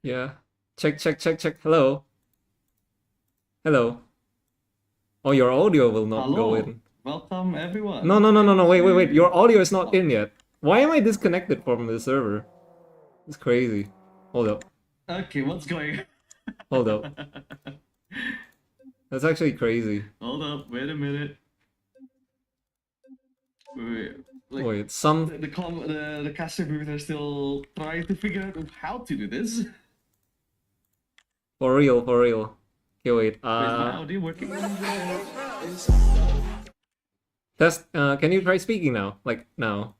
Yeah. Check, check, check, check. Hello. Hello. Oh, your audio will not go Hello, in. welcome everyone. No. Wait. Your audio is not Oh, in yet. Why am I disconnected from the server? It's crazy. Hold up. okay, what's going Hold up. on? That's actually crazy. Hold up, wait a minute. Wait, like Wait, some... the caster booth are still trying to figure out how to do this. For real, for real. Okay, wait. Is my audio working? Test, can you try speaking now? Like, now.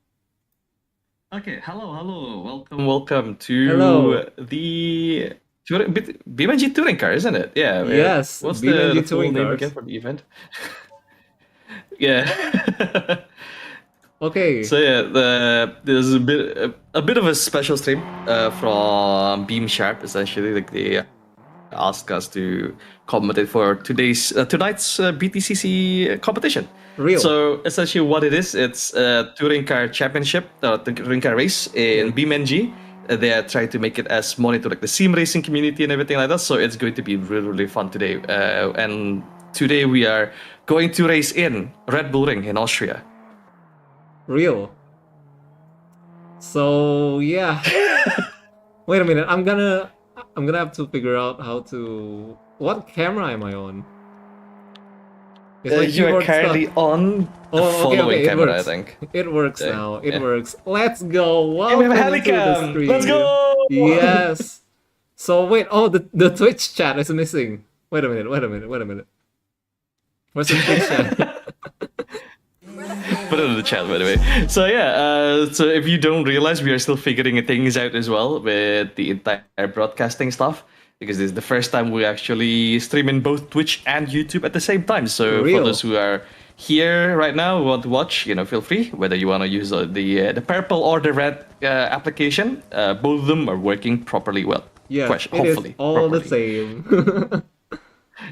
Okay, hello, welcome to Hello. the BeamNG touring car, isn't it? Yeah. Yes, What's BeamNG the full touring name cars. again for the event? Yeah. Okay. So yeah, there's a bit of a special stream from BeamSharp. Essentially, like they asked us to commentate for tonight's BTCC competition. Real. So essentially, what it is, it's a touring car championship, the touring car race in Yeah. BeamNG. They are trying to make it as money to like the sim racing community and everything like that. So it's going to be really fun today. And today we are going to race in RedBull Ring in Austria. Real. So, yeah. Wait a minute, I'm gonna have to figure out how to... What camera am I on? It's my You are keyboard currently stuff. on the Oh, following okay, it camera, I works. think. It works Okay, now. It yeah. works. Let's go. Hey, we have a Welcome to the helicam. stream. Let's go. Yes. So wait, oh, the Twitch chat is missing. Wait a minute. Where's the Twitch chat? Put it in the chat, by the way. So yeah, so if you don't realize, we are still figuring things out as well with the entire broadcasting stuff, because this is the first time we actually stream in both Twitch and YouTube at the same time. So Real. for those who are here right now who want to watch, feel free. Whether you want to use the purple or the red application, both of them are working properly well. Yeah, Hopefully, it is all properly. the same.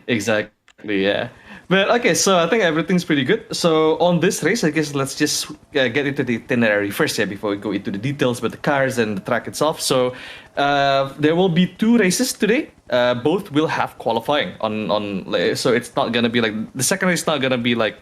Exactly, yeah. But okay, so I think everything's pretty good. So on this race, I guess let's just get into the itinerary first, yeah, before we go into the details with the cars and the track itself. So there will be two races today. Both will have qualifying so it's not gonna be like the second race. Not gonna be like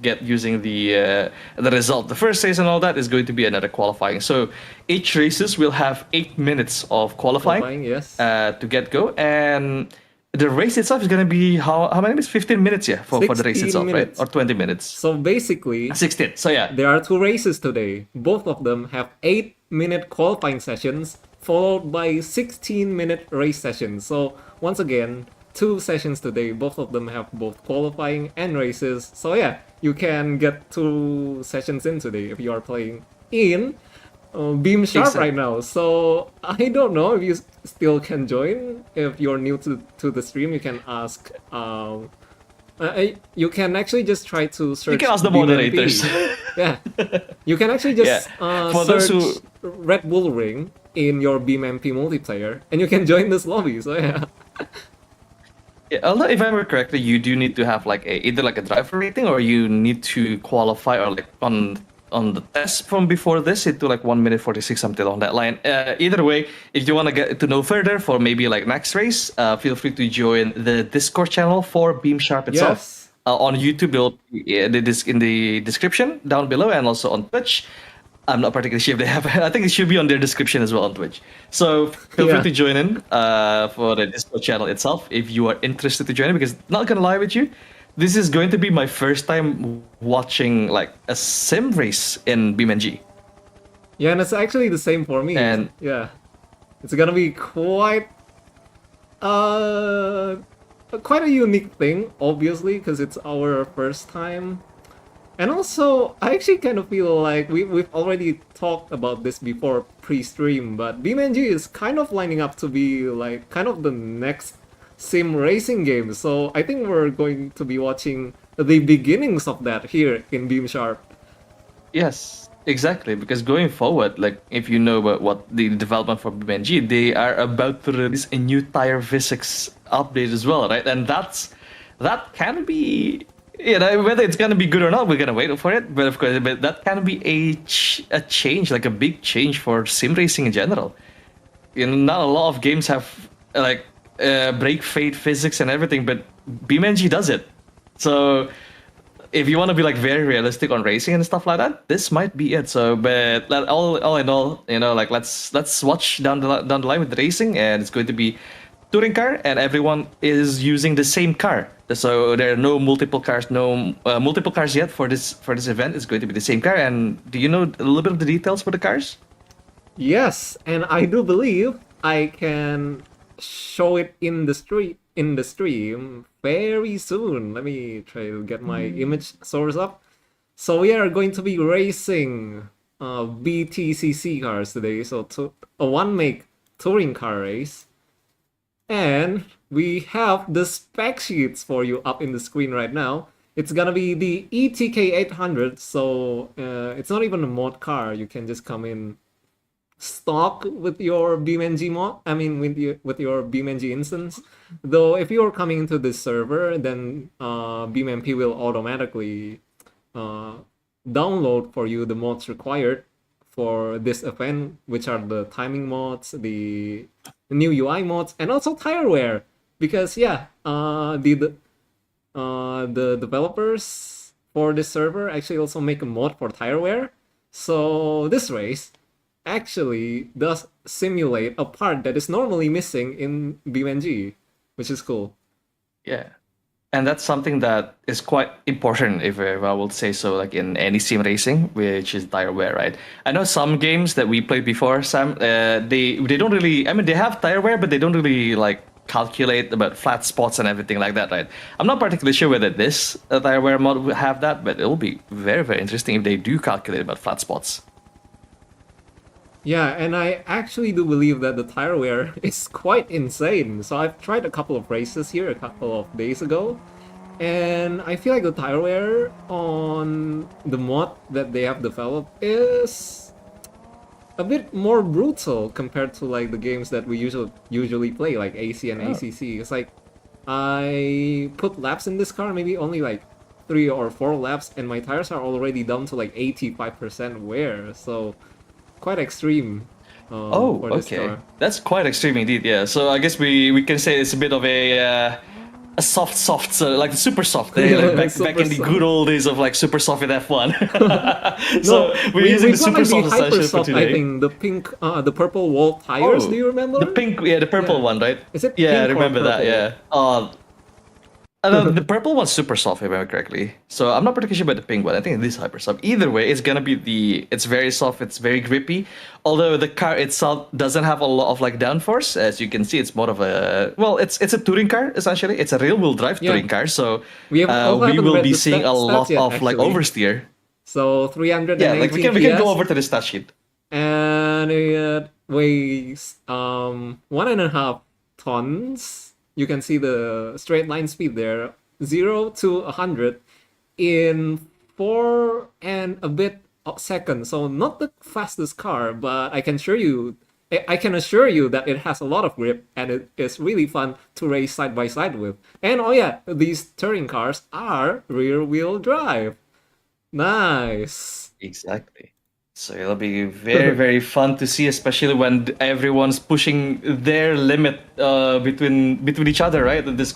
get using the result. The first race and all that is going to be another qualifying. So each races will have 8 minutes of qualifying, Yes. To get go. And the race itself is gonna be how many minutes? 15 minutes, yeah, for the race 16 itself, minutes. right? Or 20 minutes. So basically, 16. So yeah, there are two races today. Both of them have 8-minute qualifying sessions, followed by 16-minute race sessions. So once again, two sessions today. Both of them have both qualifying and races. So yeah, you can get two sessions in today if you are playing in BeamSharp Exactly. right now. So I don't know if you still can join. If you're new to the stream, you can ask. You can actually just try to search. you can ask the BeamMP. moderators. Yeah, you can actually just For search those who RedBull Ring in your BeamMP multiplayer, and you can join this lobby. So yeah. Yeah, although if I remember correctly, you do need to have like either like a driver rating, or you need to qualify, or like on the test from before this into like 1 minute 46 something on that line. Either way, if you want to get to know further for maybe like next race, feel free to join the Discord channel for BeamSharp itself. Yes. On YouTube, it'll be in the description down below, and also on Twitch. I'm not particularly sure if they have. I think it should be on their description as well on Twitch. So feel free to join in for the Discord channel itself if you are interested to join it. Because not gonna lie with you, this is going to be my first time watching like a sim race in BeamNG. Yeah, and it's actually the same for me. And yeah, it's gonna be quite a unique thing, obviously, because it's our first time And also, I actually kind of feel like we've already talked about this before pre-stream, but BeamNG is kind of lining up to be like kind of the next sim racing game. So I think we're going to be watching the beginnings of that here in BeamSharp. Yes, exactly. Because going forward, like if you know about what the development for BeamNG, they are about to release a new tire physics update as well, right? And that can be, whether it's gonna be good or not, we're gonna wait for it. But of course, but that can be a change, like a big change for sim racing in general. Not a lot of games have like break fade physics and everything, but BeamNG does it. So if you want to be like very realistic on racing and stuff like that, this might be it. So, but all in all, like let's watch down the line with racing, and it's going to be touring car, and everyone is using the same car. So there are no multiple cars, no multiple cars yet for this event. It's going to be the same car. And do you know a little bit of the details for the cars? Yes, and I do believe I can show it in the stream very soon. Let me try to get my image source up. So we are going to be racing BTCC cars today. So a one make touring car race. And we have the spec sheets for you up in the screen right now. It's gonna be the ETK 800, so it's not even a mod car. You can just come in stock with your BeamNG mod. I mean, with your BeamNG instance. Though, if you are coming into this server, then BeamMP will automatically download for you the mods required for this event, which are the timing mods, the new UI mods, and also tire wear. Because yeah, the developers for this server actually also make a mod for tire wear. So this race actually does simulate a part that is normally missing in BeamNG, which is cool. Yeah. And that's something that is quite important, if I will say so, like in any sim racing, which is tire wear, right? I know some games that we played before, Sam, they don't really, I mean, they have tire wear, but they don't really like calculate about flat spots and everything like that, right? I'm not particularly sure whether this tire wear mod will have that, but it'll be very, very interesting if they do calculate about flat spots. Yeah, and I actually do believe that the tire wear is quite insane. So I've tried a couple of races here a couple of days ago, and I feel like the tire wear on the mod that they have developed is a bit more brutal compared to like the games that we usually play, like AC and ACC. It's like I put laps in this car, maybe only like 3 or 4 laps, and my tires are already down to like 85% wear. So quite extreme for this Okay. car. That's quite extreme indeed, yeah. So I guess we can say it's a bit of a soft, so like super soft, like back in the Super good old days of like super soft in F1. So No, we're using we the got super like the soft hyper essentially for soft, I today. think, the purple wall tires. Do you remember? The pink, yeah, the purple Yeah. one, right? Is it Yeah, I pink or remember that, purple? yeah. The purple one's super soft, if I remember correctly. So I'm not particularly sure about the pink one. I think it is hyper soft. Either way, it's gonna be it's very soft, it's very grippy. Although the car itself doesn't have a lot of like downforce, as you can see, it's more of it's a touring car essentially. It's a rear-wheel drive Yeah. touring car. So We also we haven't will read be the seeing a stats lot yet, of like actually. oversteer. So Yeah, like 318 we can PS, go over to the stat sheet. and it weighs 1.5 tons. You can see the straight line speed there, 0 to 100 in 4 and a bit seconds. So not the fastest car, but I can assure you that it has a lot of grip, and it is really fun to race side by side with. And oh yeah, these touring cars are rear wheel drive. Nice. Exactly. So it'll be very, very fun to see, especially when everyone's pushing their limit between each other, right? On this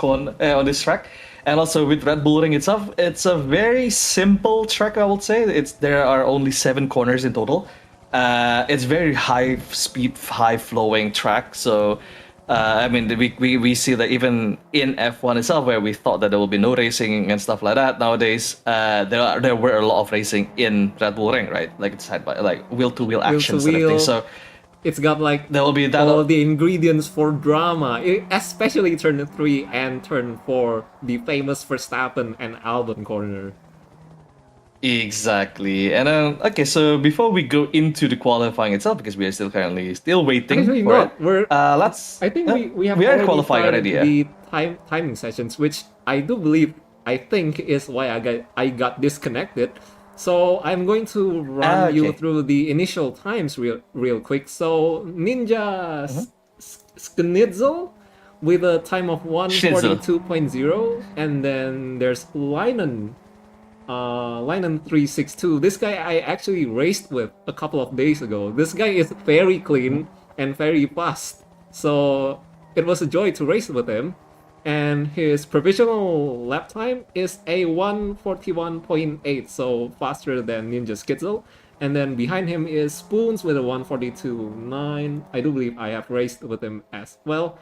track, and also with Red Bull Ring itself, it's a very simple track. I would say there are only 7 corners in total. It's very high speed, high flowing track. So I mean, we see that even in F1 itself, where we thought that there will be no racing and stuff like that. Nowadays, there were a lot of racing in Red Bull Ring, right? Like it's side by like wheel to wheel actions and everything. So It's got like there will be that. all the ingredients for drama, especially turn 3 and turn 4, the famous Verstappen and Albon corner. Exactly. And okay, so before we go into the qualifying itself, because we are still currently still waiting Actually, for it, not. We're. let's. I think we have We are already qualifying already, started yeah. the timing sessions, which I do believe I think is why I got disconnected. So I'm going to run you Okay. through the initial times real quick. So Ninja Mm-hmm. Schnitzel with a time of Schnitzel. 142.0, and then there's Linen 362. This guy I actually raced with a couple of days ago. This guy is very clean and very fast. So it was a joy to race with him. And his provisional lap time is a 141.8, so faster than Ninja Skitzel. And then behind him is Spoons with a 142.9. I do believe I have raced with him as well.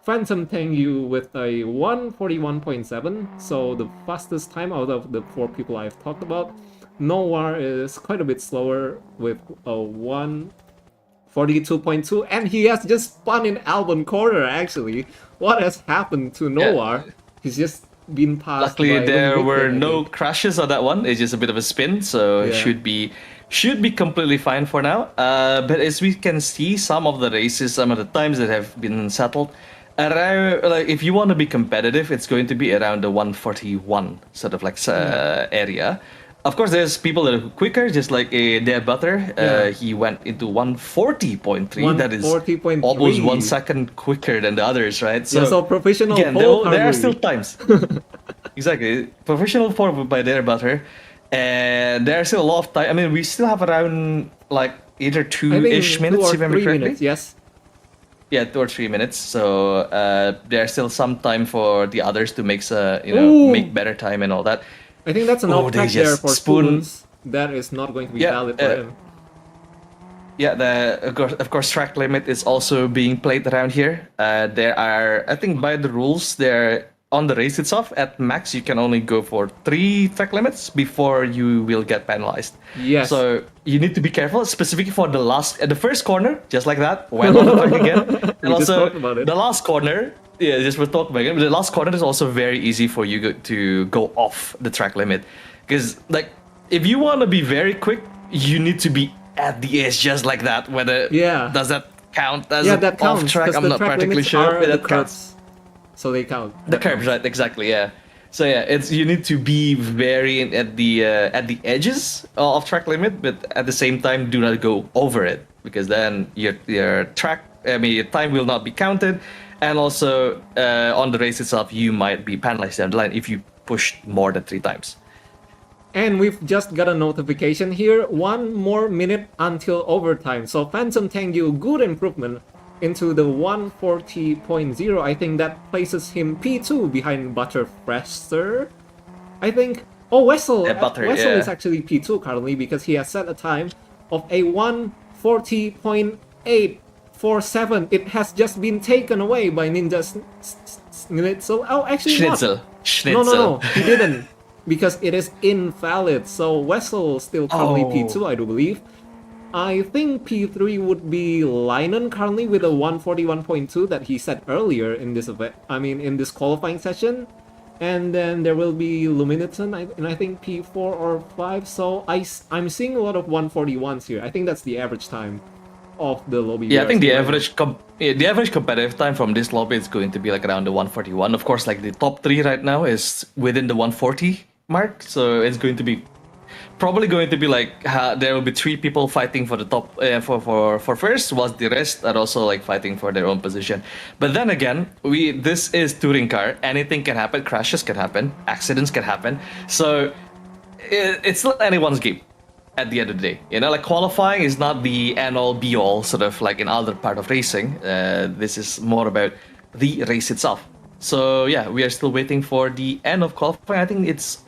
Phantom Tengu with a 141.7, so the fastest time out of the four people I've talked about. Noir is quite a bit slower with a 142.2, and he has just spun in Albon Corner actually. What has happened to Yeah. Noir? He's just been passed Luckily, by there Lumvikten, were I no think. crashes on that one. It's just a bit of a spin, so it Yeah. should be completely fine for now. But as we can see, some of the races, some of the times that have been settled, around like if you want to be competitive, it's going to be around the 141 sort of like area. Of course, there's people that are quicker, just like their butter. Yeah. He went into 140.3. That is 140.3. almost 1 second quicker than the others, right? Yeah, so professional Again, pole there are still currently. times. Exactly. Professional form by their butter. And there's still a lot of time. I mean, we still have around like either I two-ish think two minutes, or if I remember three correctly. minutes, yes. Yeah, 2 or 3 minutes. So there's still some time for the others to Ooh! make better time and all that. I think that's an Oh, they off-track there just for spoon. Spoons. That is not going to be Yeah, valid for him. yeah. Of course, track limit is also being played around here. There are, I think, by the rules, there on the race itself, at max you can only go for 3 track limits before you will get penalized. Yes. So you need to be careful, specifically for the first corner, just like that, went on the track again, and We just also talked about it. the last corner. Yeah, just we'll talk about it. But the last corner is also very easy for you to go off the track limit, because like if you want to be very quick, you need to be at the edge just like that. Whether Yeah. does that count as Yeah, an that off counts, track? because I'm the not track practically limits sure, are but the that counts. curbs. So they count. The That curbs, counts. right? Exactly, yeah. So yeah, it's you need to be very at the edges of track limit, but at the same time, do not go over it, because then your time will not be counted, and also on the race itself, you might be penalized down the line if you push more than 3 times. And we've just got a notification here. 1 more minute until overtime. So Phantom Tengu, good improvement into the 140.0. I think that places him P2 behind Butterfrester. I think. Oh, Wessel. Yeah, butter, Wessel is yeah. actually P2 currently because he has set a time of a 140.847. It has just been taken away by Ninja Schnitzel. Oh, actually not. Schnitzel, No, no, schnitzel. no. He didn't. Because it is invalid. So Wessel still currently P2, Oh, I do believe. I think P3 would be Linen currently with a 141.2 that he said earlier in this event. I mean, in this qualifying session. And then there will be Luminiton, and I think P4 or 5. So I'm seeing a lot of 141s here. I think that's the average time of the lobby. yeah. I think the right now. average competitive time from this lobby is going to be like around the 141. Of course, like the top three right now is within the 140 mark, so it's going to be probably going to be like there will be 3 people fighting for the top for first, whilst the rest are also like fighting for their own position. But then again, this is touring car. Anything can happen. Crashes can happen. Accidents can happen. So it's not anyone's game at the end of the day. Like qualifying is not the end all be all, sort of like in other part of racing. This is more about the race itself. So yeah, we are still waiting for the end of qualifying. I think it's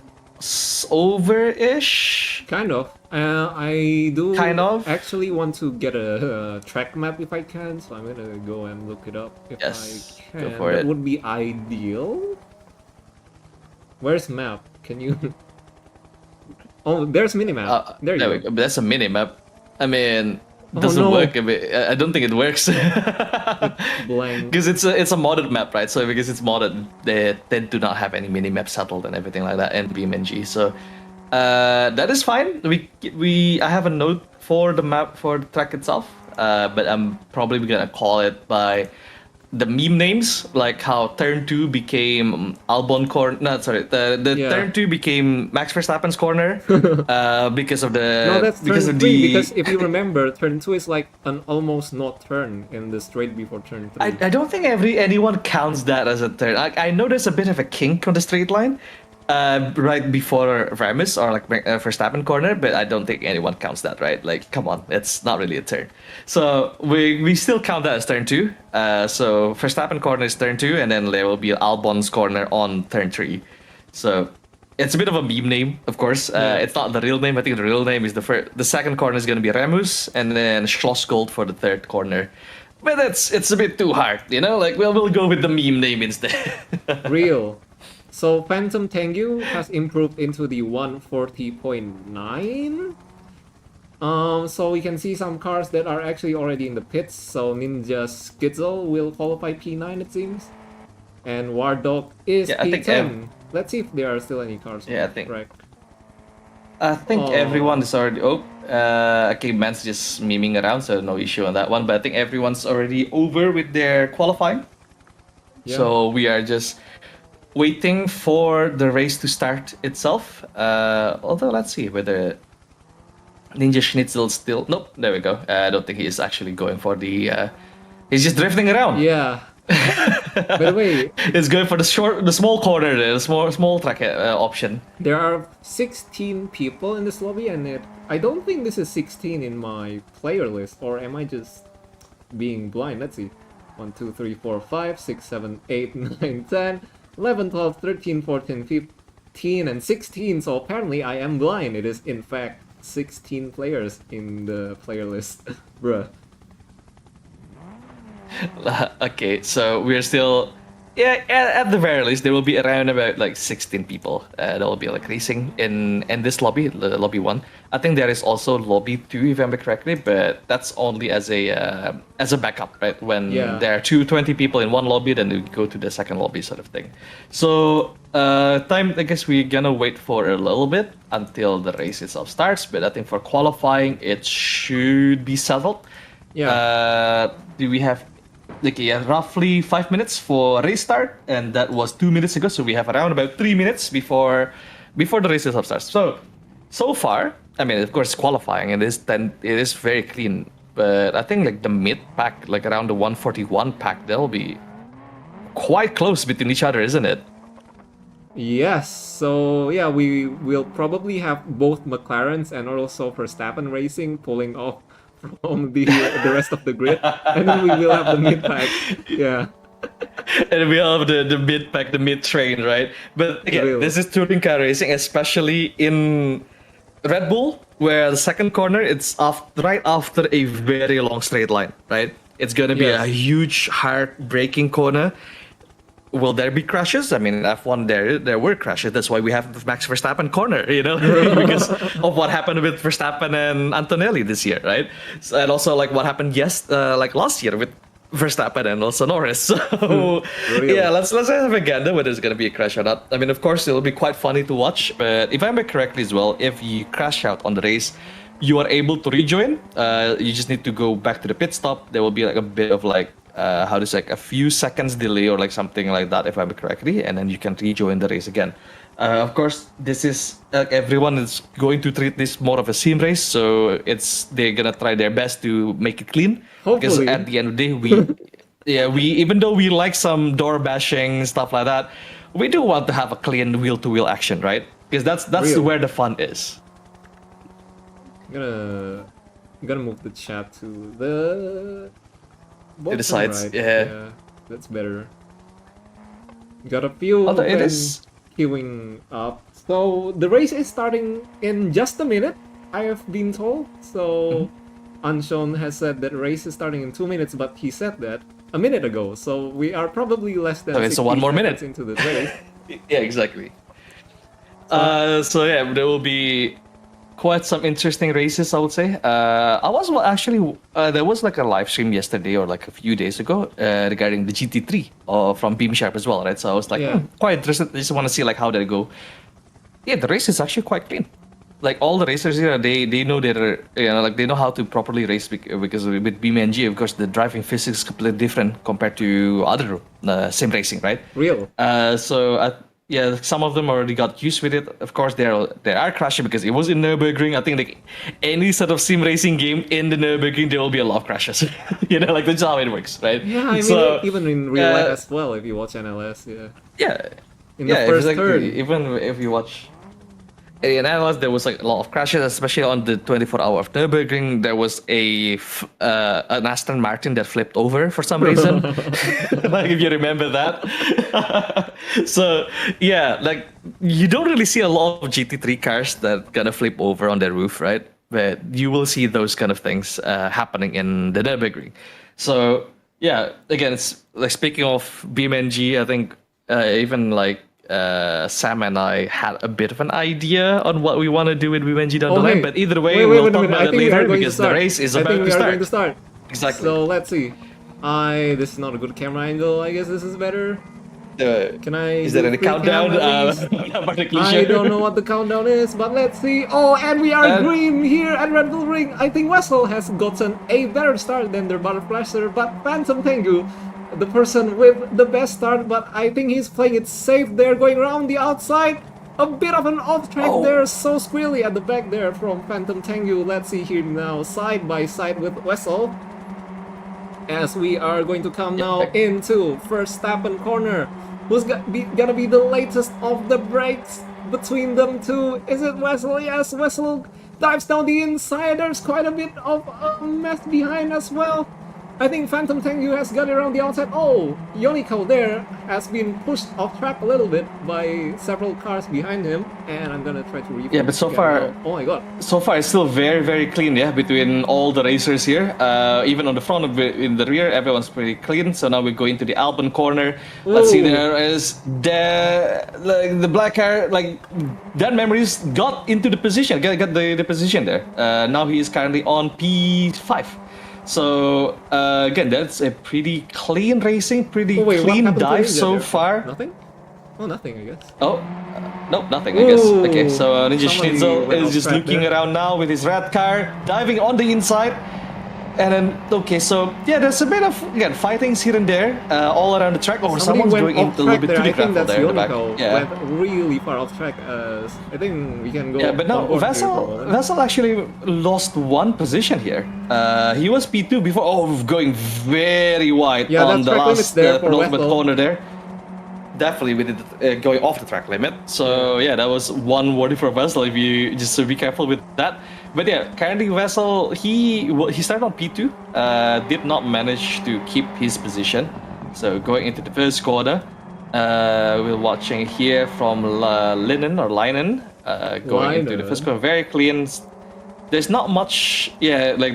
over-ish. Kind of. I do Kind of. actually want to get a track map if I can, so I'm gonna go and look it up if Yes, I go can. for That it. would be ideal. Where's map? Can you? Oh, there's minimap. There you we go. go. That's a mini map. I mean, Oh, doesn't no. work. I don't think it works. Blank. Because it's a modded map, right? So because it's modded, they tend to not have any mini map settled and everything like that in BeamNG. So That is fine. I have a note for the map for the track itself, but I'm probably gonna call it by the meme names, like how turn two became Albon corner. No, sorry, the Yeah. turn two became Max Verstappen's corner, because of the No, that's because turn of 3, the. because if you remember, turn 2 is like an almost not turn in the straight before turn 3. I don't think anyone counts that as a turn. I know there's a bit of a kink on the straight line, right before Ramis or like Verstappen corner, but I don't think anyone counts that, right? Like, come on, it's not really a turn. So we still count that as turn two. So Verstappen corner is turn two, and then there will be Albon's corner on turn three. So it's a bit of a meme name, of course. Yeah. It's not the real name. I think the real name is the second corner is going to be Remus, and then Schlossgold for the third corner. But it's a bit too hard, you know. Like we'll go with the meme name instead. Real. So Phantom Tengu has improved into the 140.9. So we can see some cars that are actually already in the pits. So Ninja Skitzel will qualify P9, it seems. And Wardog is Yeah, I think P10. Let's see if there are still any cars on Yeah, I the think- track. I think Oh. everyone is already. Okay, Man's just memeing around, so no issue on that one. But I think everyone's already over with their qualifying. Yeah. So we are just waiting for the race to start itself. Although let's see whether Ninja Schnitzel still. Nope, there we go. I don't think he is actually going for the. He's just drifting around. Yeah. By the way, He's going for the small corner, there, the small track option. there are 16 people in this lobby, and I don't think this is 16 in my player list, or am I just being blind? Let's see. 1, 2, 3, 4, 5, 6, 7, 8, 9, 10, 11, 12, 13, 14, 15, and 16. So apparently I am blind. It is in fact 16 players in the player list. Bruh. Okay, so we're still, yeah. At the very least, there will be around about like 16 people that will be like racing in this lobby, the lobby 1. I think there is also lobby 2, if I remember correctly, but that's only as a backup, right? When Yeah. there are 20 people in one lobby, then we go to the second lobby, sort of thing. So time, I guess we're gonna wait for a little bit until the race itself starts. But I think for qualifying, it should be settled. Yeah. Do we have roughly 5 minutes for race start, and that was 2 minutes ago. So we have around about 3 minutes before the race itself starts. So far, I mean, of course, qualifying it is very clean. But I think like the mid pack, like around the 141 pack, they'll be quite close between each other, isn't it? Yes, so yeah, we will probably have both McLarens and also Verstappen Racing pulling off from the rest of the grid, and then we will have the mid pack. Yeah, And we have the mid pack, the mid train, right? But again, Real. this is touring car racing, especially in Red Bull, where the second corner it's right after a very long straight line, right? It's gonna be Yes. a huge hard braking corner. Will there be crashes? I mean, F1 there were crashes. That's why we have the Max Verstappen corner, you know, because of what happened with Verstappen and Antonelli this year, right? And also like what happened like last year with Verstappen and also Norris. So Real. yeah, let's have a gander whether it's gonna be a crash or not. I mean, of course, it'll be quite funny to watch. But if I remember correctly as well, if you crash out on the race, you are able to rejoin. You just need to go back to the pit stop. There will be like a bit of like how to say, like a few seconds delay or like something like that, if I remember correctly, and then you can rejoin the race again. Of course, this is everyone is going to treat this more of a sim race, so they're gonna try their best to make it clean. Because Hopefully. at the end of the day, we even though we like some door bashing stuff like that, we do want to have a clean wheel-to-wheel action, right? Because that's Real. where the fun is. I'm gonna move the chat to the bottom sides, right. yeah. That's better. Got a few Although it men is- queuing up. So the race is starting in just a minute, I have been told. So Anshan has said that race is starting in 2 minutes, but he said that a minute ago. So we are probably less than So it's 60 one more seconds minute. into the race. Yeah, exactly. So yeah, there will be quite some interesting races, I would say. I was actually there was like a live stream yesterday or like a few days ago regarding the GT3 from BeamSharp as well, right? So I was like, Yeah. quite interested. I just want to see like how they go. Yeah, the race is actually quite clean. like all the racers here, they know their, like they know how to properly race because with BeamNG, of course, the driving physics is completely different compared to other sim racing, right? Real. Yeah, some of them already got used with it. Of course, there are crashes because it was in Nürburgring. I think like any sort of sim racing game in the Nürburgring, there will be a lot of crashes. Like that's how it works, right? Yeah, I mean, even in real life as well, if you watch NLS, yeah. Yeah, In the first turn. even if you watch in NLS, there was like a lot of crashes, especially on the 24 hour of Nürburgring. There was an Aston Martin that flipped over for some reason. Like if you remember that. So yeah, like you don't really see a lot of GT3 cars that gonna flip over on their roof, right? But you will see those kind of things happening in the Nürburgring. So yeah, again, it's like speaking of BeamNG, I think even like Sam and I had a bit of an idea on what we want to do with BeamNG down the line, but either way, we'll talk about it later because the race is about to start. Going to start. Exactly. So let's see. This is not a good camera angle. I guess this is better. Can I? Is there any countdown? I don't know what the countdown is, but let's see. Oh, and we are green here at RedBull Ring. I think Wessel has gotten a better start than their butterflasher, but Phantom Tengu, the person with the best start, but I think he's playing it safe there, going around the outside. A bit of an off track there, so squirrely at the back there from Phantom Tengu. Let's see here now, side by side with Wessel. As we are going to come now into Verstappen corner. Who's gonna be the latest of the breaks between them two? Is it Wessel? Yes, Wessel dives down the inside. There's quite a bit of a mess behind as well. I think Phantom Tengu has got it around the outside. Oh, Yoniko there has been pushed off track a little bit by several cars behind him, and I'm gonna try to refocus. Yeah, but so far, oh my god, so far it's still very, very clean. Yeah, between all the racers here, even on the front of in the rear, everyone's pretty clean. So now we're going to the Albon corner. Let's see, there is the black car, like that Memories got into the position, got the position there. Now he is currently on P5. So again, that's a pretty clean racing, pretty clean dive so far. Nothing? Oh, nothing, I guess. Oh, nope, nothing, I guess. Okay, so Ninja Schnitzel is just looking around now with his red car, diving on the inside. And then, okay, so yeah, there's a bit of, again, fightings here and there, all around the track. Oh, someone's going in a little bit too gravel there in the back. Yeah, went really far off track. I think we can go. Yeah, but no, Vessel actually lost one position here. He was P2 before. Oh, going very wide on the last penultimate corner there. Definitely with it going off the track limit. So yeah, that was one worthy for Vessel. If you just be careful with that. But yeah, currently Vessel, he started on P2, did not manage to keep his position. So going into the first corner, we're watching here from Linen going into the first corner, very clean. There's not much, yeah, like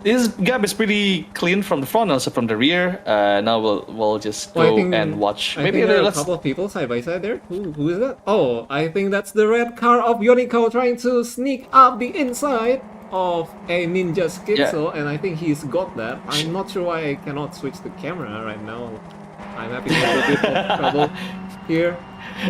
this gap is pretty clean from the front, also from the rear. Now we'll just go and watch. Maybe there are a couple of people side by side there. Who is that? Oh, I think that's the red car of Yoniko trying to sneak up the inside of a Ninja Schizo, and I think he's got that. I'm not sure why I cannot switch the camera right now. I'm having a bit of trouble here.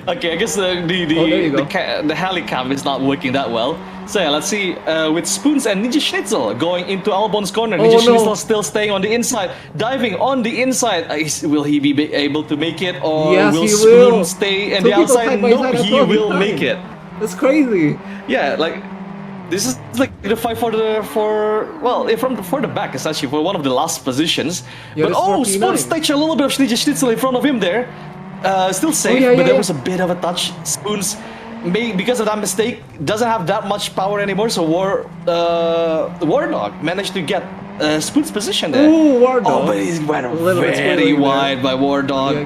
Okay, I guess the heli cam is not working that well. So yeah, let's see, with Spoons and Ninja Schnitzel going into Albon's corner. Ninja Schnitzel still staying on the inside, diving on the inside. Will he be able to make it, or will Spoon stay on the outside? No, he will make it. That's crazy. Yeah, like this is like the fight for the back, essentially, for one of the last positions. Yeah, but Spoons touched a little bit of Ninja Schnitzel in front of him there. Still safe, but there was a bit of a touch. Spoons, because of that mistake, doesn't have that much power anymore. So War Dog managed to get Spoon's position there. Ooh, War Dog. Oh, but he went very wide by War Dog.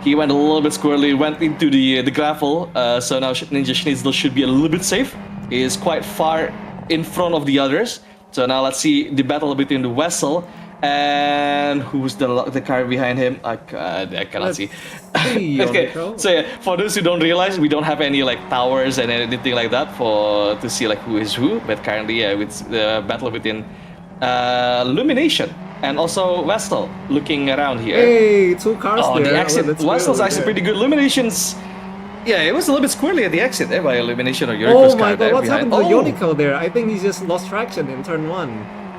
He went a little bit squirrely, went into the gravel. So now Ninja Schnitzel should be a little bit safe. He is quite far in front of the others. So now let's see the battle between the Wessel and who's the car behind him. I cannot see. Okay, so yeah, for those who don't realize, we don't have any like towers and anything like that to see like who is who. But currently, yeah, with the battle between Illumination and also Wessel looking around here. Hey, two cars there. The exit. Wessel's actually pretty good. Illumination's Yeah, it was a little bit squirrely at the exit there by Illumination or Yoriko's Oh car my god, there what's behind. happened to Yoniko there? I think he just lost traction in turn 1.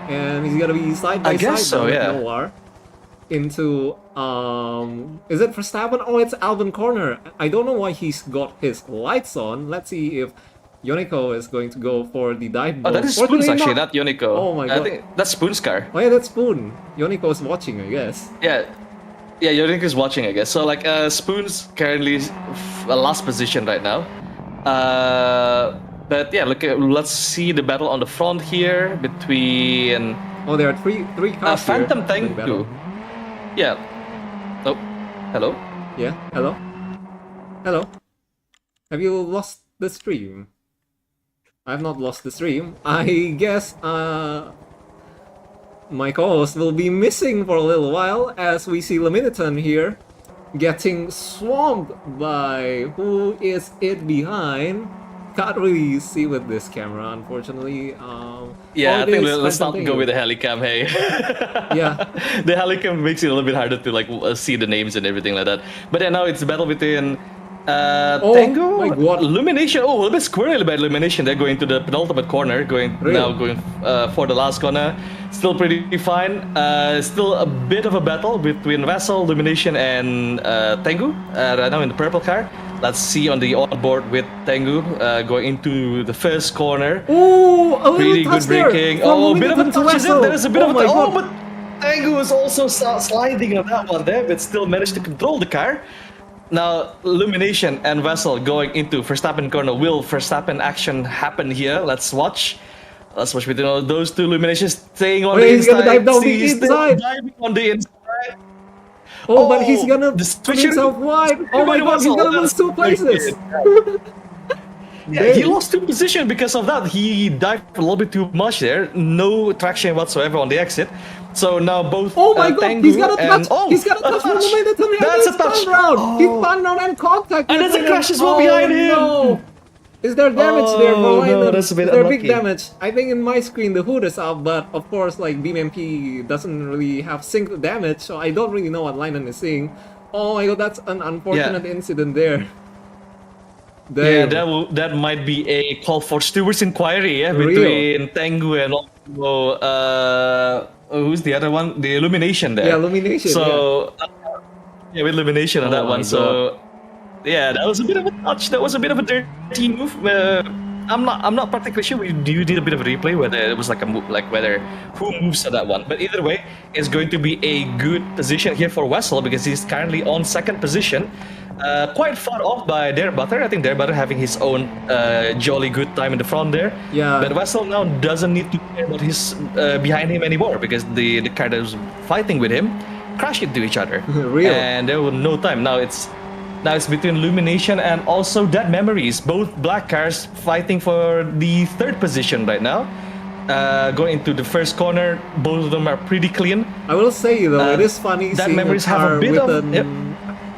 And he's gonna be side by I guess side so, now with yeah. Noir. Into, is it Verstappen? Oh, it's Albon Corner. I don't know why he's got his lights on. Let's see if Yoniko is going to go for the dive Oh, bomb. that is Or do Spoon's they actually, not? not Yoniko. Oh my I god. think that's Spoon's car. Oh yeah, that's Spoon. Yoniko is watching, I guess. Yeah. Yeah, Yoniko's watching, I guess. So, like, Spoon's currently last position right now. But yeah, look, let's see the battle on the front here between Oh, there are three cars here. Phantom doing battle. Tengu. Yeah. Oh, hello. Yeah, hello? Hello? Have you lost the stream? I have not lost the stream. I guess, my co-host will be missing for a little while as we see Laminiton here getting swamped by who is it behind? Can't really see with this camera, unfortunately. Yeah, oh, I think it is let's not Phantom go Tengu. with the helicam. Hey. Yeah. The helicam makes it a little bit harder to like see the names and everything like that. But yeah, now it's a battle between Tengu, my God. Illumination. Oh, a little bit squirrely by Illumination. They're going to the penultimate corner, going for the last corner. Still pretty fine. Still a bit of a battle between Vessel, Illumination, and Tengu. Right now in the purple car. Let's see on the onboard with Tengu going into the first corner. Ooh, a little Pretty touch good there braking. from Oh, a bit of a Laminiton to touch, is it? Vessel. There is a bit of a my touch. Oh, God. but Tengu was also sliding on that one there, but still managed to control the car. Now, Illumination and Vessel going into Verstappen corner. Will Verstappen action happen here? Let's watch. Let's watch between all those two. Illuminations staying on the he's inside. gonna dive down the He's still inside. diving on the inside. Oh, but he's gonna the put switcher- himself wide. Oh my god, he's gonna lose 2 places. Yeah, he lost 2 positions because of that. He dived a little bit too much there. No traction whatsoever on the exit. So now both Oh my god, Tengu he's got a touch! and, He's got a touch from the Laminiton and That's a he's touch. spun round! Oh. He spun round and contact And with there's a him. crash as well behind him. No. Is there damage there for Oh, no, Linen? that's a bit Is there big unlucky. damage? I think in my screen the hood is up, but of course like BeamMP doesn't really have synced damage, so I don't really know what Linen is seeing. Oh my god, that's an unfortunate incident there. Yeah, Damn. that might be a call for Stewart's inquiry, yeah, Real. between Tengu and also who's the other one? The Illumination there. Yeah, Illumination, So yeah, with Illumination on Oh that my one. So yeah, that was a bit of a touch. That was a bit of a dirty move. I'm not particularly sure. Do you need a bit of a replay whether it was like a move, like whether who moves to that one? But either way, it's going to be a good position here for Wessel because he's currently on second position. Quite far off by Dare Butter. I think Dare Butter having his own jolly good time in the front there. Yeah. But Wessel now doesn't need to care about his behind him anymore because the car that was fighting with him crashed into each other. Real. And there was no time. Now it's between Illumination and also Dead Memories. Both black cars fighting for the third position right now. Going into the first corner, both of them are pretty clean. I will say though, it is funny Dead seeing Memories a have a car bit with of- an... yep.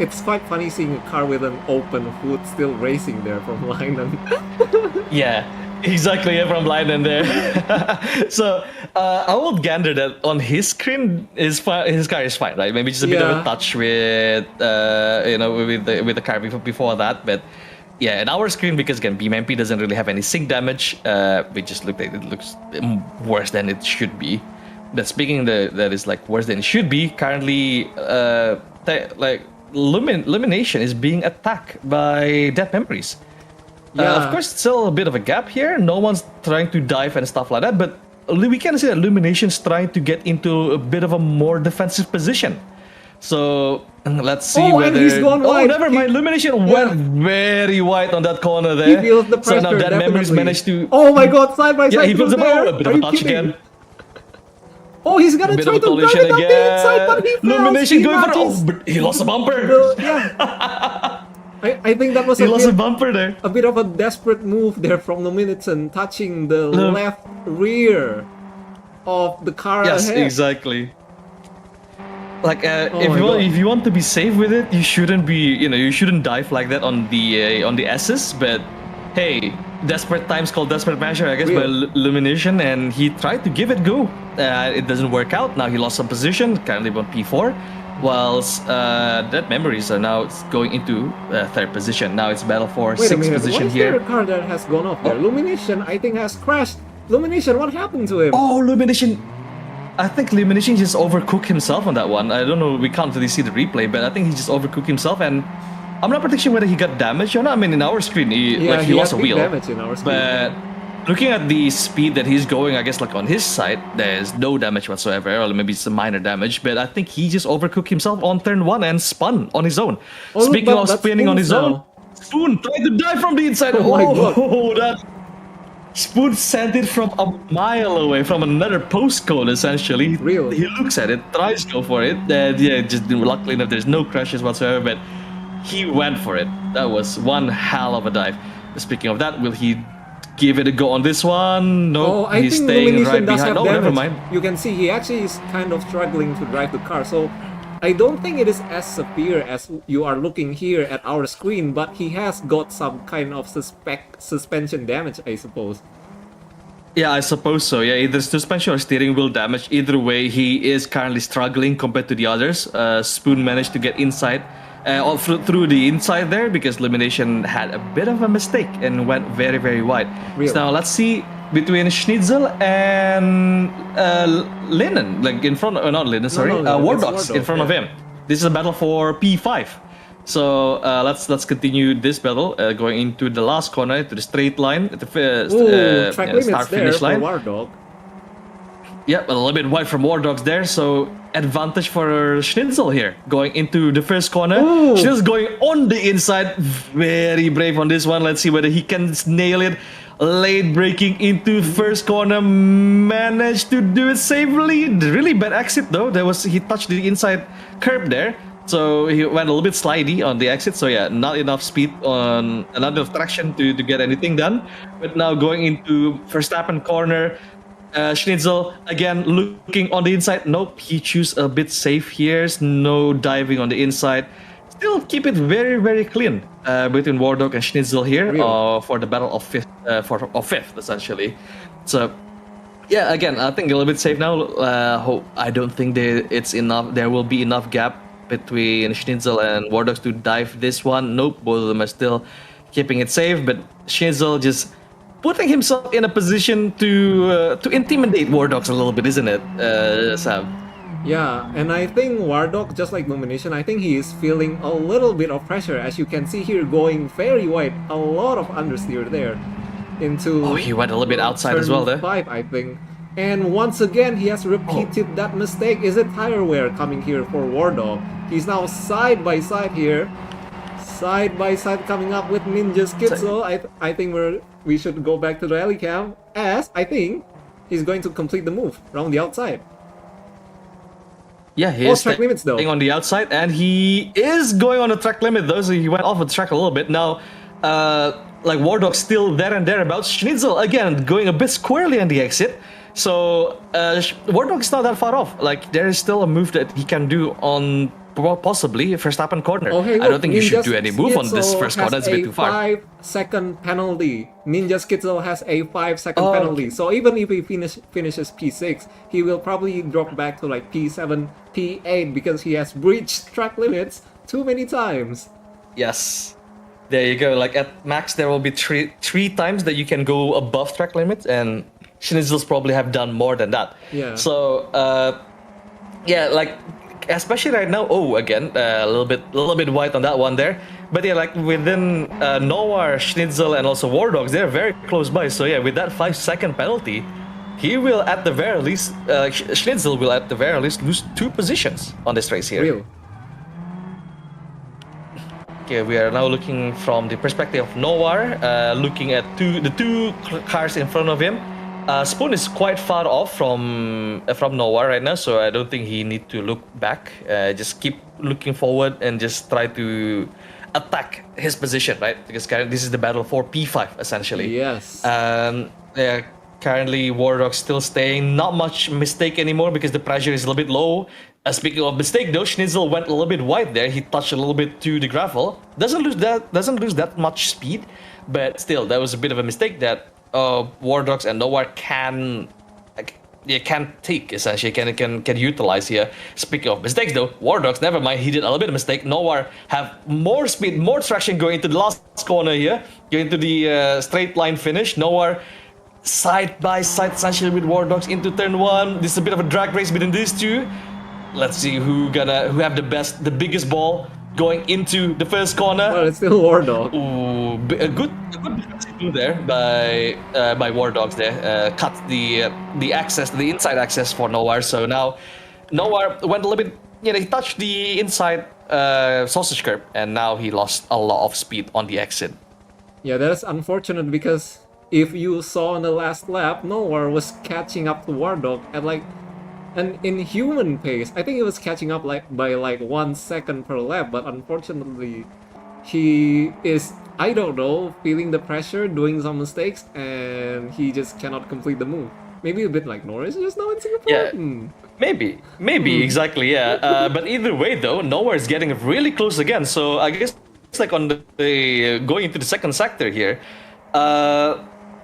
It's quite funny seeing a car with an open hood still racing there from Linen. Yeah, exactly. Yeah, from Leiden there. So I would gander that on his screen, his car is fine, right? Maybe just a bit of Yeah. a touch with with the car before that, but yeah, in our screen because again BeamMP doesn't really have any sync damage. We just looked at it looks worse than it should be. But speaking that is like worse than it should be. Currently, Illumination is being attacked by Dead Memories. Yeah. Of course, still a bit of a gap here. No one's trying to dive and stuff like that, but we can see that Illumination's trying to get into a bit of a more defensive position. So let's see Oh, and whether. he's gone Oh, wide. never mind. Illumination went very wide on that corner there. He feels the pressure, So now Dead Memories definitely. managed to. Oh my god, side by Yeah, side he feels from a there. bit Are of a you touch kidding? again. Oh, he's gonna A bit try of a to drive collision it up the inside, but he again. fails. Illumination He going for. matches Oh, but he lost a bumper. yeah. I think that was He lost a bit, bumper there. a bit of a desperate move there from Luminiton, touching the No. left rear of the car Yes, ahead. exactly. Like Oh if my you want, God. if you want to be safe with it, you shouldn't be you shouldn't dive like that on the S's. But hey, desperate times call desperate measure, I guess, by Real. Illumination, and he tried to give it go. It doesn't work out. Now he lost some position. Currently on P4. whilst that memories are now going into third position. Now it's battle for Wait a sixth minute, why position is there a here. car that has gone off there? Lumination, I think, has crashed. Lumination, what happened to him? Oh, Illumination. I think Illumination just overcooked himself on that one. I don't know, we can't really see the replay, but I think he just overcooked himself, and I'm not pretty sure whether he got damaged or not. I mean, in our screen, he lost a had big wheel. damage in our screen. But looking at the speed that he's going, I guess like on his side, there's no damage whatsoever, or maybe some minor damage. But I think he just overcooked himself on turn 1 and spun on his own. Oh, look, Speaking of that's spinning on his Spoon's own, now. Spoon tried to dive from the inside. Oh my God. That Spoon sent it from a mile away from another postcode, essentially. Real. He looks at it, tries to go for it. Yeah, just luckily enough, there's no crashes whatsoever, but he went for it. That was one hell of a dive. Speaking of that, will he give it a go on this one? No, Oh, I he's think staying Lumination right does behind. have Oh, damage. never mind. You can see he actually is kind of struggling to drive the car. So I don't think it is as severe as you are looking here at our screen, but he has got some kind of suspension damage, I suppose. Yeah, I suppose so. Yeah, either suspension or steering wheel damage. Either way, he is currently struggling compared to the others. Spoon managed to get inside, through the inside there because Elimination had a bit of a mistake and went very, very wide. Real. So now let's see between Schnitzel and Lennon, like in front, not Lennon, sorry, no, War it's Dogs War in Dog, front of yeah. him. This is a battle for P5. So let's continue this battle, going into the last corner, to the straight line, at the Ooh, track limits start there finish for line. War Dog. Yep, a little bit wide from War Dogs there, so advantage for Schnitzel here, going into the first corner. Ooh. Schnitzel's going on the inside, very brave on this one. Let's see whether he can nail it. Late braking into first corner, managed to do it safely. Really bad exit though. He touched the inside curb there, so he went a little bit slidey on the exit. So yeah, not enough speed on, not enough traction to get anything done. But now going into Verstappen corner. Schnitzel again looking on the inside. Nope, he choose a bit safe here. No diving on the inside. Still keep it very, very clean between War Dog and Schnitzel here for the battle of fifth essentially. So yeah, again, I think a little bit safe now. I don't think it's enough. There will be enough gap between Schnitzel and War Dogs to dive this one. Nope, both of them are still keeping it safe. But Schnitzel just putting himself in a position to intimidate War Dogs a little bit, isn't it, Sam? Yeah, and I think War Dog, just like Lumination, I think he is feeling a little bit of pressure. As you can see here, going very wide, a lot of understeer there into. Oh, he went a little bit outside as well there. 5, I think. And once again, he has repeated that mistake. Is it tire wear coming here for War Dog? He's now side by side here. Side by side coming up with Ninja Skitzel. I think we should go back to the rally cam, as I think he's going to complete the move around the outside. Yeah, he's track limits though. on the outside, and he is going on the track limit though, so he went off the track a little bit. Now, like War Dog's still there and thereabouts. Schnitzel again going a bit squarely on the exit. So War Dog's not that far off. Like there is still a move that he can do on possibly Verstappen corner. Oh, hey, I look, don't think you should Ninja do any move on this Skitzel first corner. That's a bit too far. 5-second penalty. Ninja Skitzel has a 5-second Oh, penalty. okay. So even if he finishes P6, he will probably drop back to like P7, P8 because he has breached track limits too many times. Yes. There you go. Like at max, there will be three times that you can go above track limits, and Schnitzel's probably have done more than that. Yeah. So, yeah, like especially right now. Oh, again, a little bit wide on that one there. But yeah, like within Noir, Schnitzel, and also War Dogs, they're very close by. So yeah, with that 5-second penalty, he will at the very least, Schnitzel will at the very least lose 2 positions on this race here. Real. Okay, we are now looking from the perspective of Noir, looking at the two cars in front of him. Spoon is quite far off from Noir right now, so I don't think he need to look back. Just keep looking forward and just try to attack his position, right? Because this is the battle for P5 essentially. Yes. Yeah, currently War Dog still staying. Not much mistake anymore because the pressure is a little bit low. Speaking of mistake though, Schnitzel went a little bit wide there. He touched a little bit to the gravel. Doesn't lose that much speed, but still that was a bit of a mistake that War Dogs and Noir can can take essentially, can utilize here. Speaking of mistakes, though, War Dogs, never mind, he did a little bit of mistake. Nowhere have more speed, more traction going into the last corner here, going to the straight line finish. Nowhere side by side essentially with War Dogs into turn one. This is a bit of a drag race between these two. Let's see who have the biggest ball going into the first corner. Well, it's still War Dog. Ooh, a good defensive move there by War Dogs there. Cut the access, the inside access for Nowhere. So now Nowhere went a little bit, he touched the inside sausage curb, and now he lost a lot of speed on the exit. Yeah, that's unfortunate because if you saw in the last lap, Nowhere was catching up to War Dog at like an inhuman pace. I think it was catching up by 1 second per lap, but unfortunately, he is, I don't know, feeling the pressure, doing some mistakes, and he just cannot complete the move. Maybe a bit like Norris just now in Singapore. Yeah. Maybe exactly, yeah. But either way, though, Nowhere is getting really close again. So I guess it's like on the going into the second sector here.